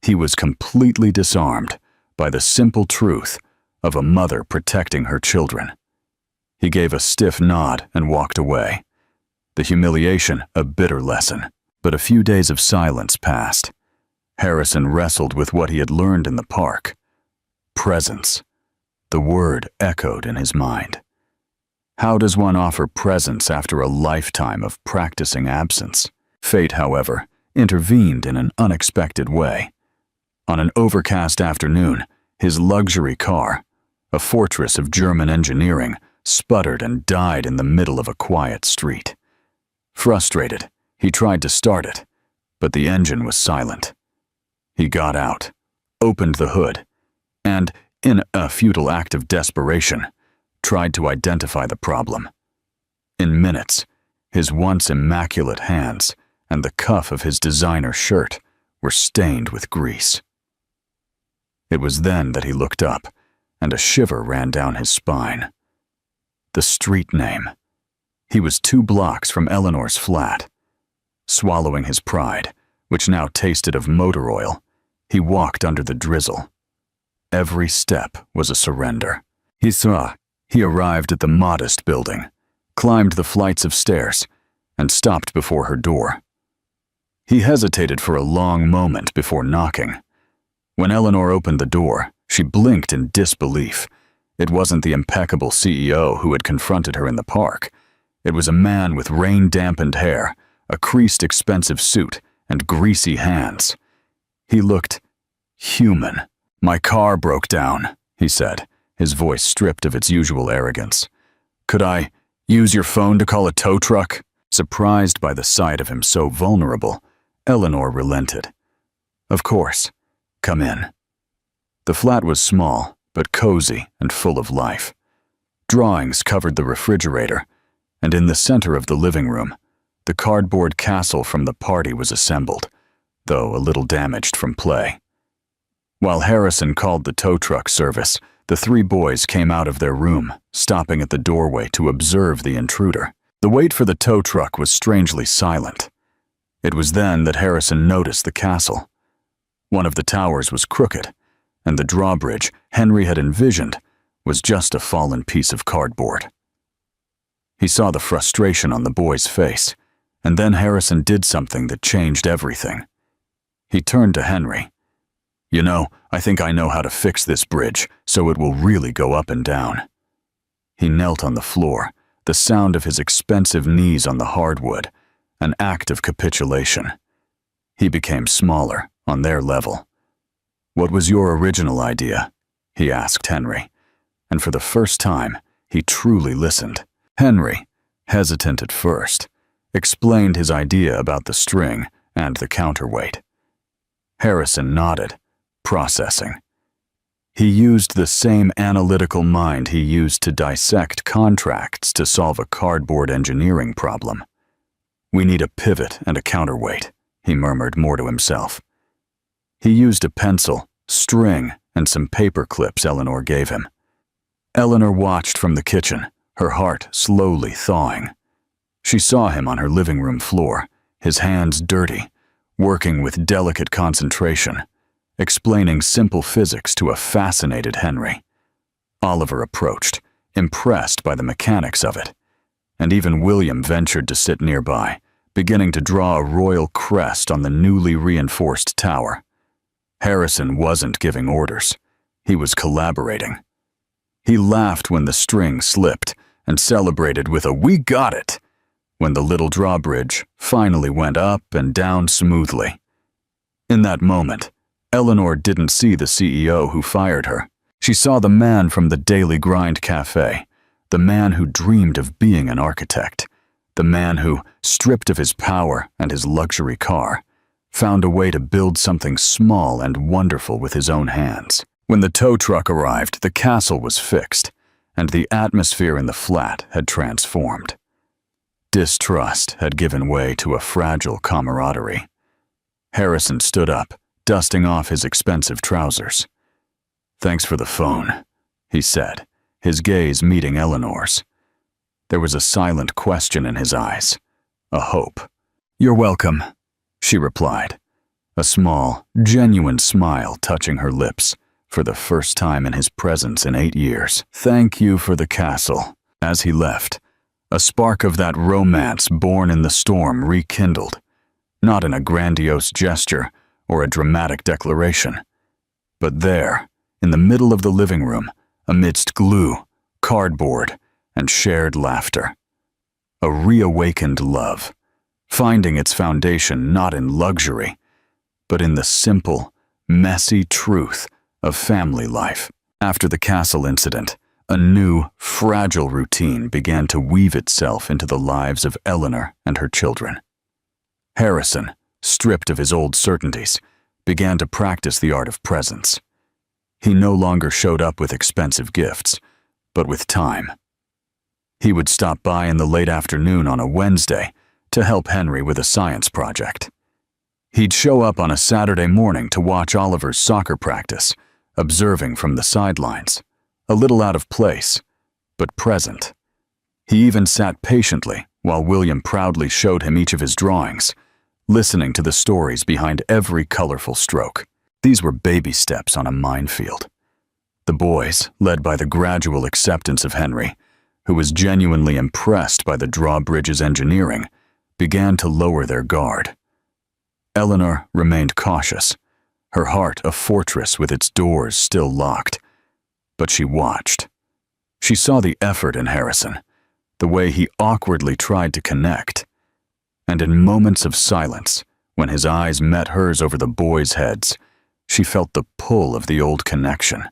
he was completely disarmed by the simple truth of a mother protecting her children. He gave a stiff nod and walked away. The humiliation, a bitter lesson. But a few days of silence passed. Harrison wrestled with what he had learned in the park. Presence. The word echoed in his mind. How does one offer presence after a lifetime of practicing absence? Fate, however, intervened in an unexpected way. On an overcast afternoon, his luxury car, a fortress of German engineering, sputtered and died in the middle of a quiet street. Frustrated, he tried to start it, but the engine was silent. He got out, opened the hood, and, in a futile act of desperation, tried to identify the problem. In minutes, his once immaculate hands and the cuff of his designer shirt were stained with grease. It was then that he looked up, and a shiver ran down his spine. The street name. He was 2 blocks from Eleanor's flat. Swallowing his pride, which now tasted of motor oil, he walked under the drizzle. Every step was a surrender. He arrived at the modest building, climbed the flights of stairs, and stopped before her door. He hesitated for a long moment before knocking. When Eleanor opened the door, she blinked in disbelief. It wasn't the impeccable CEO who had confronted her in the park. It was a man with rain-dampened hair, a creased expensive suit, and greasy hands. He looked human. "My car broke down," he said, his voice stripped of its usual arrogance. "Could I use your phone to call a tow truck?" Surprised by the sight of him so vulnerable, Eleanor relented. "Of course. Come in." The flat was small, but cozy and full of life. Drawings covered the refrigerator, and in the center of the living room, the cardboard castle from the party was assembled, though a little damaged from play. While Harrison called the tow truck service, the 3 boys came out of their room, stopping at the doorway to observe the intruder. The wait for the tow truck was strangely silent. It was then that Harrison noticed the castle. One of the towers was crooked, and the drawbridge Henry had envisioned was just a fallen piece of cardboard. He saw the frustration on the boy's face, and then Harrison did something that changed everything. He turned to Henry. "You know, I think I know how to fix this bridge so it will really go up and down." He knelt on the floor, the sound of his expensive knees on the hardwood, an act of capitulation. He became smaller, on their level. "What was your original idea?" he asked Henry, and for the first time, he truly listened. Henry, hesitant at first, explained his idea about the string and the counterweight. Harrison nodded, processing. He used the same analytical mind he used to dissect contracts to solve a cardboard engineering problem. "We need a pivot and a counterweight," he murmured more to himself. He used a pencil, string, and some paper clips Eleanor gave him. Eleanor watched from the kitchen, her heart slowly thawing. She saw him on her living room floor, his hands dirty, working with delicate concentration, explaining simple physics to a fascinated Henry. Oliver approached, impressed by the mechanics of it, and even William ventured to sit nearby, beginning to draw a royal crest on the newly reinforced tower. Harrison wasn't giving orders. He was collaborating. He laughed when the string slipped and celebrated with a "We got it!" when the little drawbridge finally went up and down smoothly. In that moment, Eleanor didn't see the CEO who fired her. She saw the man from the Daily Grind Cafe, the man who dreamed of being an architect, the man who, stripped of his power and his luxury car, found a way to build something small and wonderful with his own hands. When the tow truck arrived, the castle was fixed, and the atmosphere in the flat had transformed. Distrust had given way to a fragile camaraderie. Harrison stood up, dusting off his expensive trousers. "Thanks for the phone," he said, his gaze meeting Eleanor's. There was a silent question in his eyes, a hope. "You're welcome," she replied, a small, genuine smile touching her lips for the first time in his presence in 8 years. "Thank you for the castle." As he left, a spark of that romance born in the storm rekindled, not in a grandiose gesture or a dramatic declaration, but there, in the middle of the living room, amidst glue, cardboard, and shared laughter. A reawakened love, finding its foundation not in luxury, but in the simple, messy truth of family life. After the castle incident, a new, fragile routine began to weave itself into the lives of Eleanor and her children. Harrison, stripped of his old certainties, began to practice the art of presence. He no longer showed up with expensive gifts, but with time. He would stop by in the late afternoon on a Wednesday to help Henry with a science project. He'd show up on a Saturday morning to watch Oliver's soccer practice, observing from the sidelines, a little out of place, but present. He even sat patiently while William proudly showed him each of his drawings, listening to the stories behind every colorful stroke. These were baby steps on a minefield. The boys, led by the gradual acceptance of Henry, who was genuinely impressed by the drawbridge's engineering, began to lower their guard. Eleanor remained cautious, her heart a fortress with its doors still locked. But she watched. She saw the effort in Harrison, the way he awkwardly tried to connect. And in moments of silence, when his eyes met hers over the boys' heads, she felt the pull of the old connection,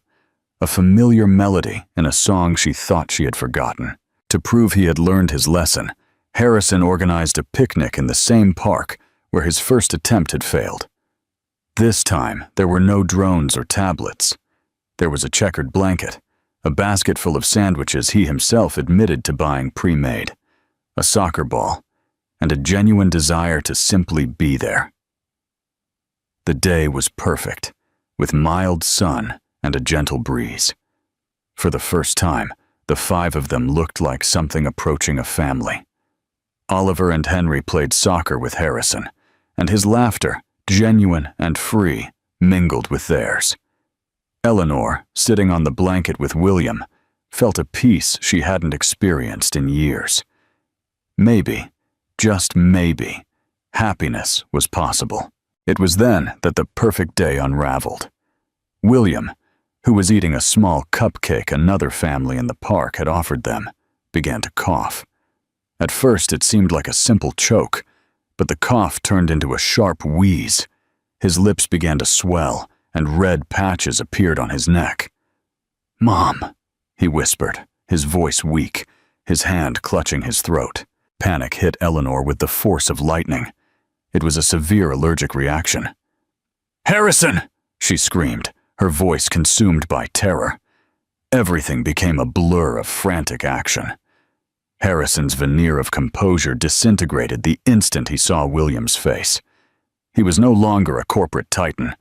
a familiar melody in a song she thought she had forgotten. To prove he had learned his lesson, Harrison organized a picnic in the same park where his first attempt had failed. This time, there were no drones or tablets. There was a checkered blanket, a basket full of sandwiches he himself admitted to buying pre-made, a soccer ball, and a genuine desire to simply be there. The day was perfect, with mild sun and a gentle breeze. For the first time, the 5 of them looked like something approaching a family. Oliver and Henry played soccer with Harrison, and his laughter, genuine and free, mingled with theirs. Eleanor, sitting on the blanket with William, felt a peace she hadn't experienced in years. Maybe, just maybe, happiness was possible. It was then that the perfect day unraveled. William, who was eating a small cupcake another family in the park had offered them, began to cough. At first it seemed like a simple choke, but the cough turned into a sharp wheeze. His lips began to swell, and red patches appeared on his neck. "Mom," he whispered, his voice weak, his hand clutching his throat. Panic hit Eleanor with the force of lightning. It was a severe allergic reaction. "Harrison!" she screamed, her voice consumed by terror. Everything became a blur of frantic action. Harrison's veneer of composure disintegrated the instant he saw William's face. He was no longer a corporate titan.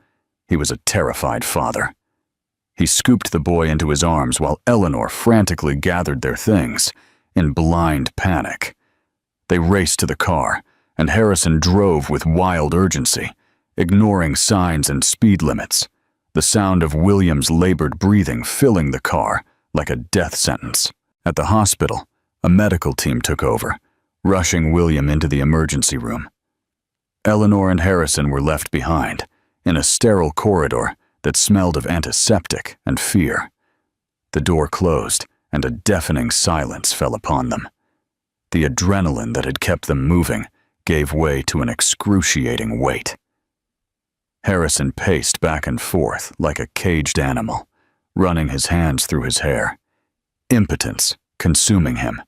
He was a terrified father. He scooped the boy into his arms while Eleanor frantically gathered their things, in blind panic. They raced to the car, and Harrison drove with wild urgency, ignoring signs and speed limits, the sound of William's labored breathing filling the car like a death sentence. At the hospital, a medical team took over, rushing William into the emergency room. Eleanor and Harrison were left behind, in a sterile corridor that smelled of antiseptic and fear. The door closed, and a deafening silence fell upon them. The adrenaline that had kept them moving gave way to an excruciating weight. Harrison paced back and forth like a caged animal, running his hands through his hair. Impotence consuming him.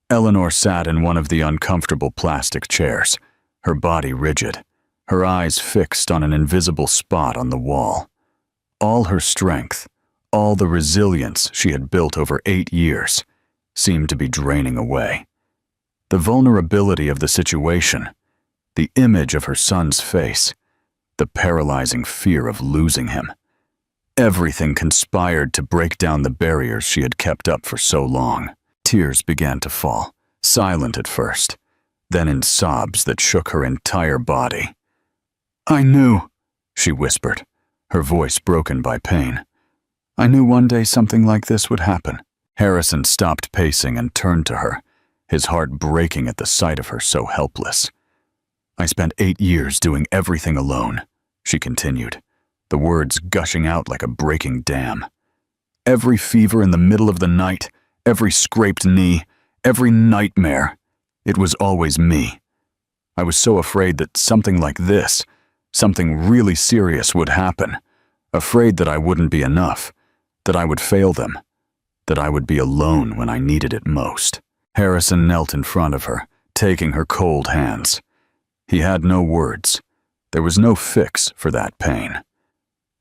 Eleanor sat in one of the uncomfortable plastic chairs, her body rigid, her eyes fixed on an invisible spot on the wall. All her strength, all the resilience she had built over 8 years, seemed to be draining away. The vulnerability of the situation, the image of her son's face, the paralyzing fear of losing him. Everything conspired to break down the barriers she had kept up for so long. Tears began to fall, silent at first, then in sobs that shook her entire body. "I knew," she whispered, her voice broken by pain. "I knew one day something like this would happen." Harrison stopped pacing and turned to her, his heart breaking at the sight of her so helpless. "I spent 8 years doing everything alone," she continued, the words gushing out like a breaking dam. "Every fever in the middle of the night, every scraped knee, every nightmare, it was always me. I was so afraid that something like this, something really serious would happen, afraid that I wouldn't be enough, that I would fail them, that I would be alone when I needed it most." Harrison knelt in front of her, taking her cold hands. He had no words. There was no fix for that pain.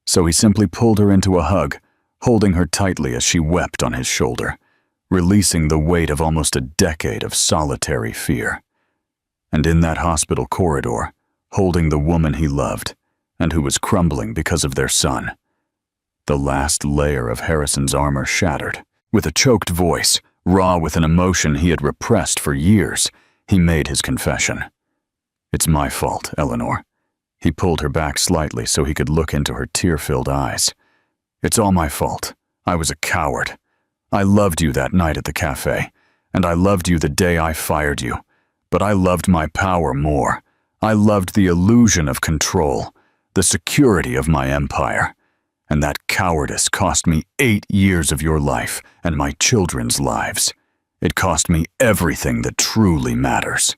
So he simply pulled her into a hug, holding her tightly as she wept on his shoulder, releasing the weight of almost a decade of solitary fear. And in that hospital corridor, holding the woman he loved, and who was crumbling because of their son, the last layer of Harrison's armor shattered. With a choked voice, raw with an emotion he had repressed for years, he made his confession. "It's my fault, Eleanor." He pulled her back slightly so he could look into her tear-filled eyes. "It's all my fault. I was a coward. I loved you that night at the cafe, and I loved you the day I fired you. But I loved my power more. I loved the illusion of control, the security of my empire. And that cowardice cost me 8 years of your life and my children's lives. It cost me everything that truly matters."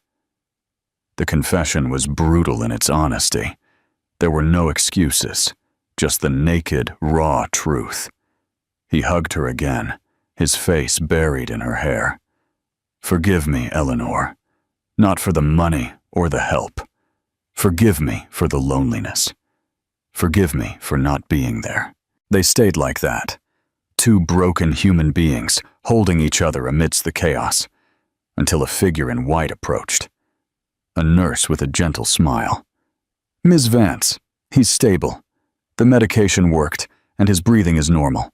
The confession was brutal in its honesty. There were no excuses, just the naked, raw truth. He hugged her again, his face buried in her hair. "Forgive me, Eleanor. Not for the money or the help. Forgive me for the loneliness. Forgive me for not being there." They stayed like that, two broken human beings holding each other amidst the chaos, until a figure in white approached. A nurse with a gentle smile. "Ms. Vance, he's stable. The medication worked, and his breathing is normal.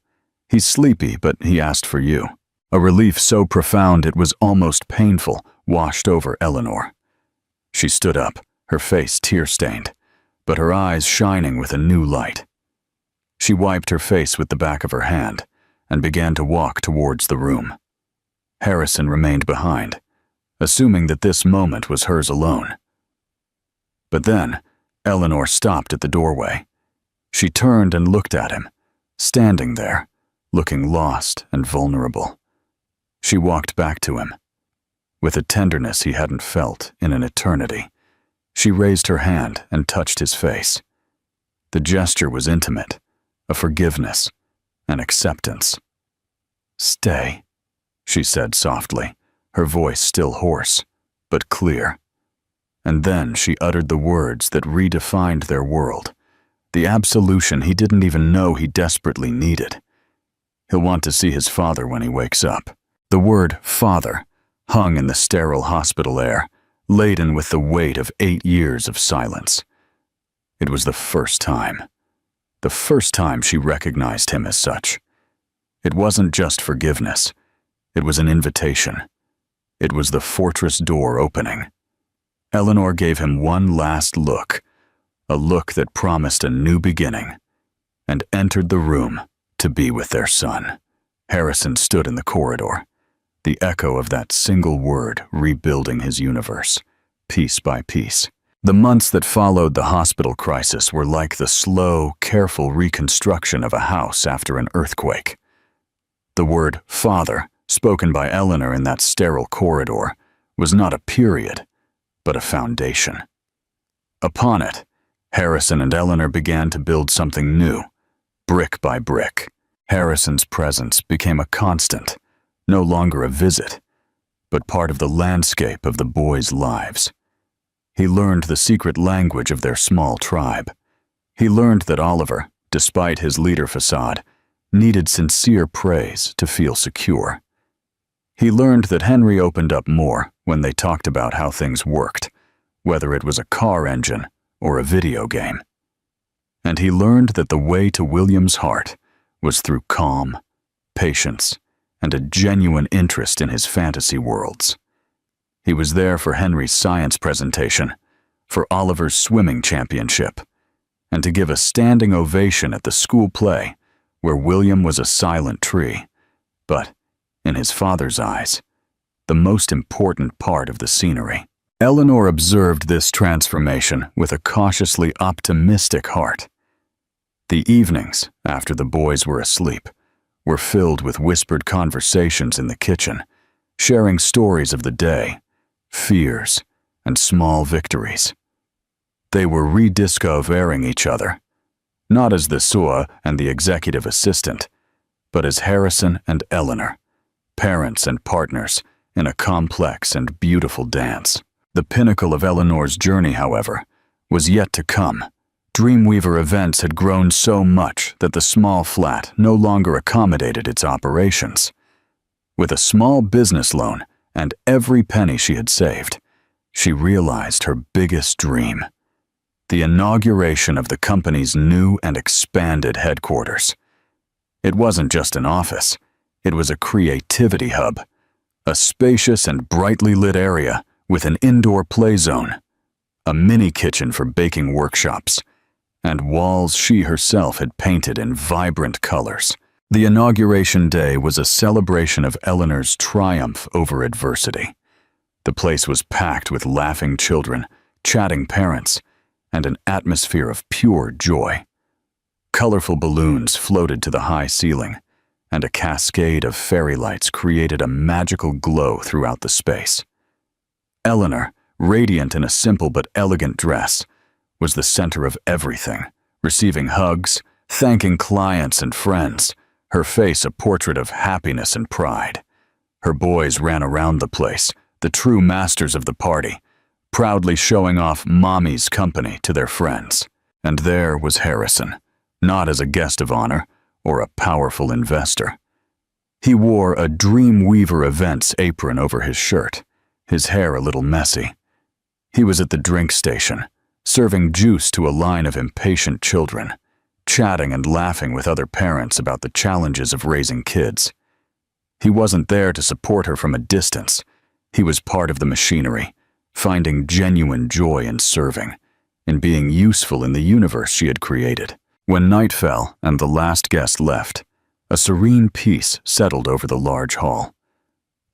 He's sleepy, but he asked for you." A relief so profound it was almost painful washed over Eleanor. She stood up, her face tear-stained, but her eyes shining with a new light. She wiped her face with the back of her hand and began to walk towards the room. Harrison remained behind, assuming that this moment was hers alone. But then, Eleanor stopped at the doorway. She turned and looked at him, standing there, looking lost and vulnerable. She walked back to him. With a tenderness he hadn't felt in an eternity, she raised her hand and touched his face. The gesture was intimate, a forgiveness, an acceptance. "Stay," she said softly, her voice still hoarse, but clear. And then she uttered the words that redefined their world, the absolution he didn't even know he desperately needed. He'll want to see his father when he wakes up. The word father hung in the sterile hospital air, laden with the weight of 8 years of silence. It was the first time she recognized him as such. It wasn't just forgiveness. It was an invitation. It was the fortress door opening. Eleanor gave him one last look, a look that promised a new beginning, and entered the room to be with their son. Harrison stood in the corridor, the echo of that single word rebuilding his universe, piece by piece. The months that followed the hospital crisis were like the slow, careful reconstruction of a house after an earthquake. The word father, spoken by Eleanor in that sterile corridor, was not a period, but a foundation. Upon it, Harrison and Eleanor began to build something new, brick by brick. Harrison's presence became a constant, no longer a visit, but part of the landscape of the boys' lives. He learned the secret language of their small tribe. He learned that Oliver, despite his leader facade, needed sincere praise to feel secure. He learned that Henry opened up more when they talked about how things worked, whether it was a car engine or a video game. And he learned that the way to William's heart was through calm, patience, and a genuine interest in his fantasy worlds. He was there for Henry's science presentation, for Oliver's swimming championship, and to give a standing ovation at the school play where William was a silent tree, but, in his father's eyes, the most important part of the scenery. Eleanor observed this transformation with a cautiously optimistic heart. The evenings, after the boys were asleep, were filled with whispered conversations in the kitchen, sharing stories of the day, fears, and small victories. They were rediscovering each other, not as the Sua and the executive assistant, but as Harrison and Eleanor, parents and partners in a complex and beautiful dance. The pinnacle of Eleanor's journey, however, was yet to come. Dreamweaver events had grown so much that the small flat no longer accommodated its operations. With a small business loan and every penny she had saved, she realized her biggest dream: the inauguration of the company's new and expanded headquarters. It wasn't just an office, it was a creativity hub, a spacious and brightly lit area with an indoor play zone, a mini kitchen for baking workshops, and walls she herself had painted in vibrant colors. The inauguration day was a celebration of Eleanor's triumph over adversity. The place was packed with laughing children, chatting parents, and an atmosphere of pure joy. Colorful balloons floated to the high ceiling, and a cascade of fairy lights created a magical glow throughout the space. Eleanor, radiant in a simple but elegant dress, was the center of everything, receiving hugs, thanking clients and friends, her face a portrait of happiness and pride. Her boys ran around the place, the true masters of the party, proudly showing off Mommy's company to their friends. And there was Harrison, not as a guest of honor or a powerful investor. He wore a Dreamweaver Events apron over his shirt, his hair a little messy. He was at the drink station, serving juice to a line of impatient children, chatting and laughing with other parents about the challenges of raising kids. He wasn't there to support her from a distance. He was part of the machinery, finding genuine joy in serving, in being useful in the universe she had created. When night fell and the last guest left, a serene peace settled over the large hall.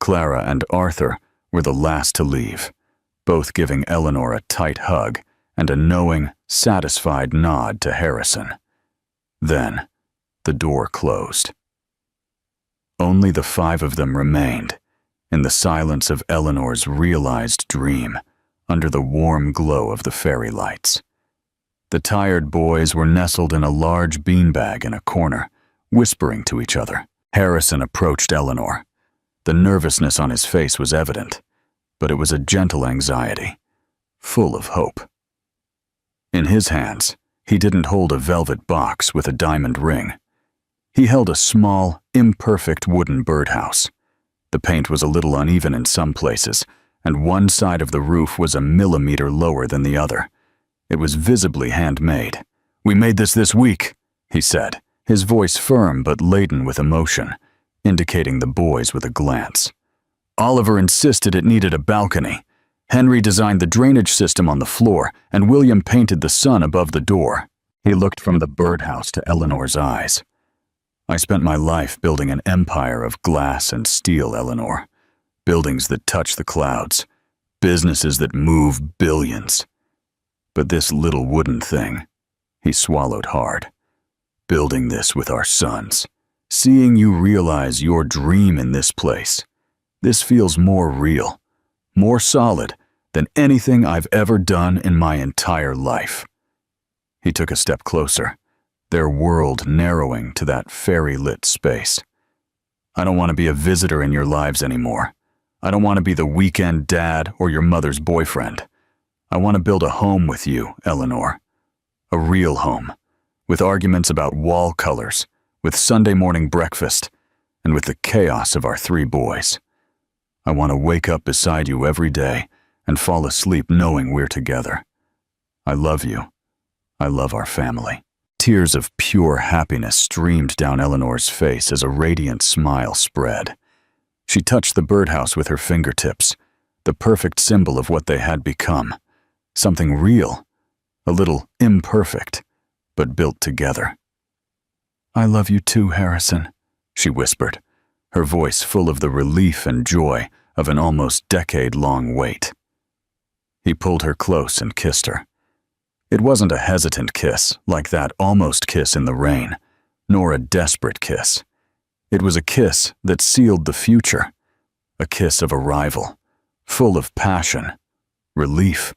Clara and Arthur were the last to leave, both giving Eleanor a tight hug and a knowing, satisfied nod to Harrison. Then, the door closed. Only the five of them remained, in the silence of Eleanor's realized dream, under the warm glow of the fairy lights. The tired boys were nestled in a large beanbag in a corner, whispering to each other. Harrison approached Eleanor. The nervousness on his face was evident, but it was a gentle anxiety, full of hope. In his hands, he didn't hold a velvet box with a diamond ring. He held a small, imperfect wooden birdhouse. The paint was a little uneven in some places, and one side of the roof was a millimeter lower than the other. It was visibly handmade. "We made this week," he said, his voice firm but laden with emotion, indicating the boys with a glance. "Oliver insisted it needed a balcony. Henry designed the drainage system on the floor, and William painted the sun above the door." He looked from the birdhouse to Eleanor's eyes. "I spent my life building an empire of glass and steel, Eleanor. buildings that touch the clouds, businesses that move billions. But this little wooden thing, he swallowed hard. Building this with our sons, seeing you realize your dream in this place, this feels more real, more solid than anything I've ever done in my entire life. He took a step closer, their world narrowing to that fairy-lit space. I don't want to be a visitor in your lives anymore. I don't want to be the weekend dad or your mother's boyfriend. I want to build a home with you, Eleanor. A real home, with arguments about wall colors, with Sunday morning breakfast, and with the chaos of our 3 boys. I want to wake up beside you every day and fall asleep knowing we're together. I love you. I love our family. Tears of pure happiness streamed down Eleanor's face as a radiant smile spread. She touched the birdhouse with her fingertips, the perfect symbol of what they had become. Something real, a little imperfect, but built together. "I love you too, Harrison," she whispered, her voice full of the relief and joy of an almost decade-long wait. He pulled her close and kissed her. It wasn't a hesitant kiss, like that almost kiss in the rain, nor a desperate kiss. It was a kiss that sealed the future, a kiss of arrival, full of passion, relief,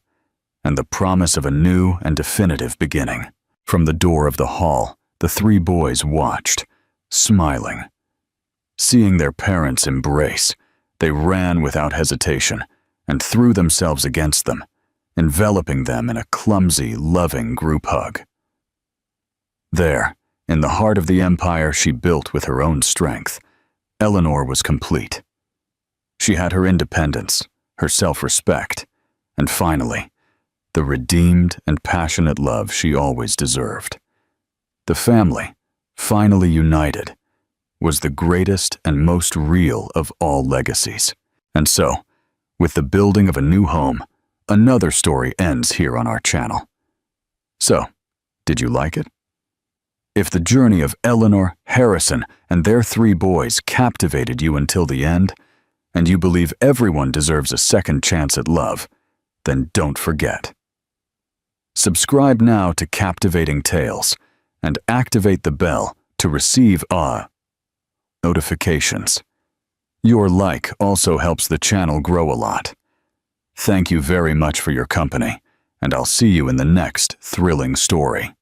and the promise of a new and definitive beginning. From the door of the hall, the 3 boys watched, smiling. Seeing their parents embrace, they ran without hesitation and threw themselves against them, enveloping them in a clumsy, loving group hug. There, in the heart of the empire she built with her own strength, Eleanor was complete. She had her independence, her self-respect, and finally, the redeemed and passionate love she always deserved. The family, finally united, was the greatest and most real of all legacies. And so, with the building of a new home, another story ends here on our channel. So, did you like it? If the journey of Eleanor, Harrison, and their 3 boys captivated you until the end, and you believe everyone deserves a second chance at love, then don't forget. Subscribe now to Captivating Tales and activate the bell to receive notifications. Your like also helps the channel grow a lot. Thank you very much for your company, and I'll see you in the next thrilling story.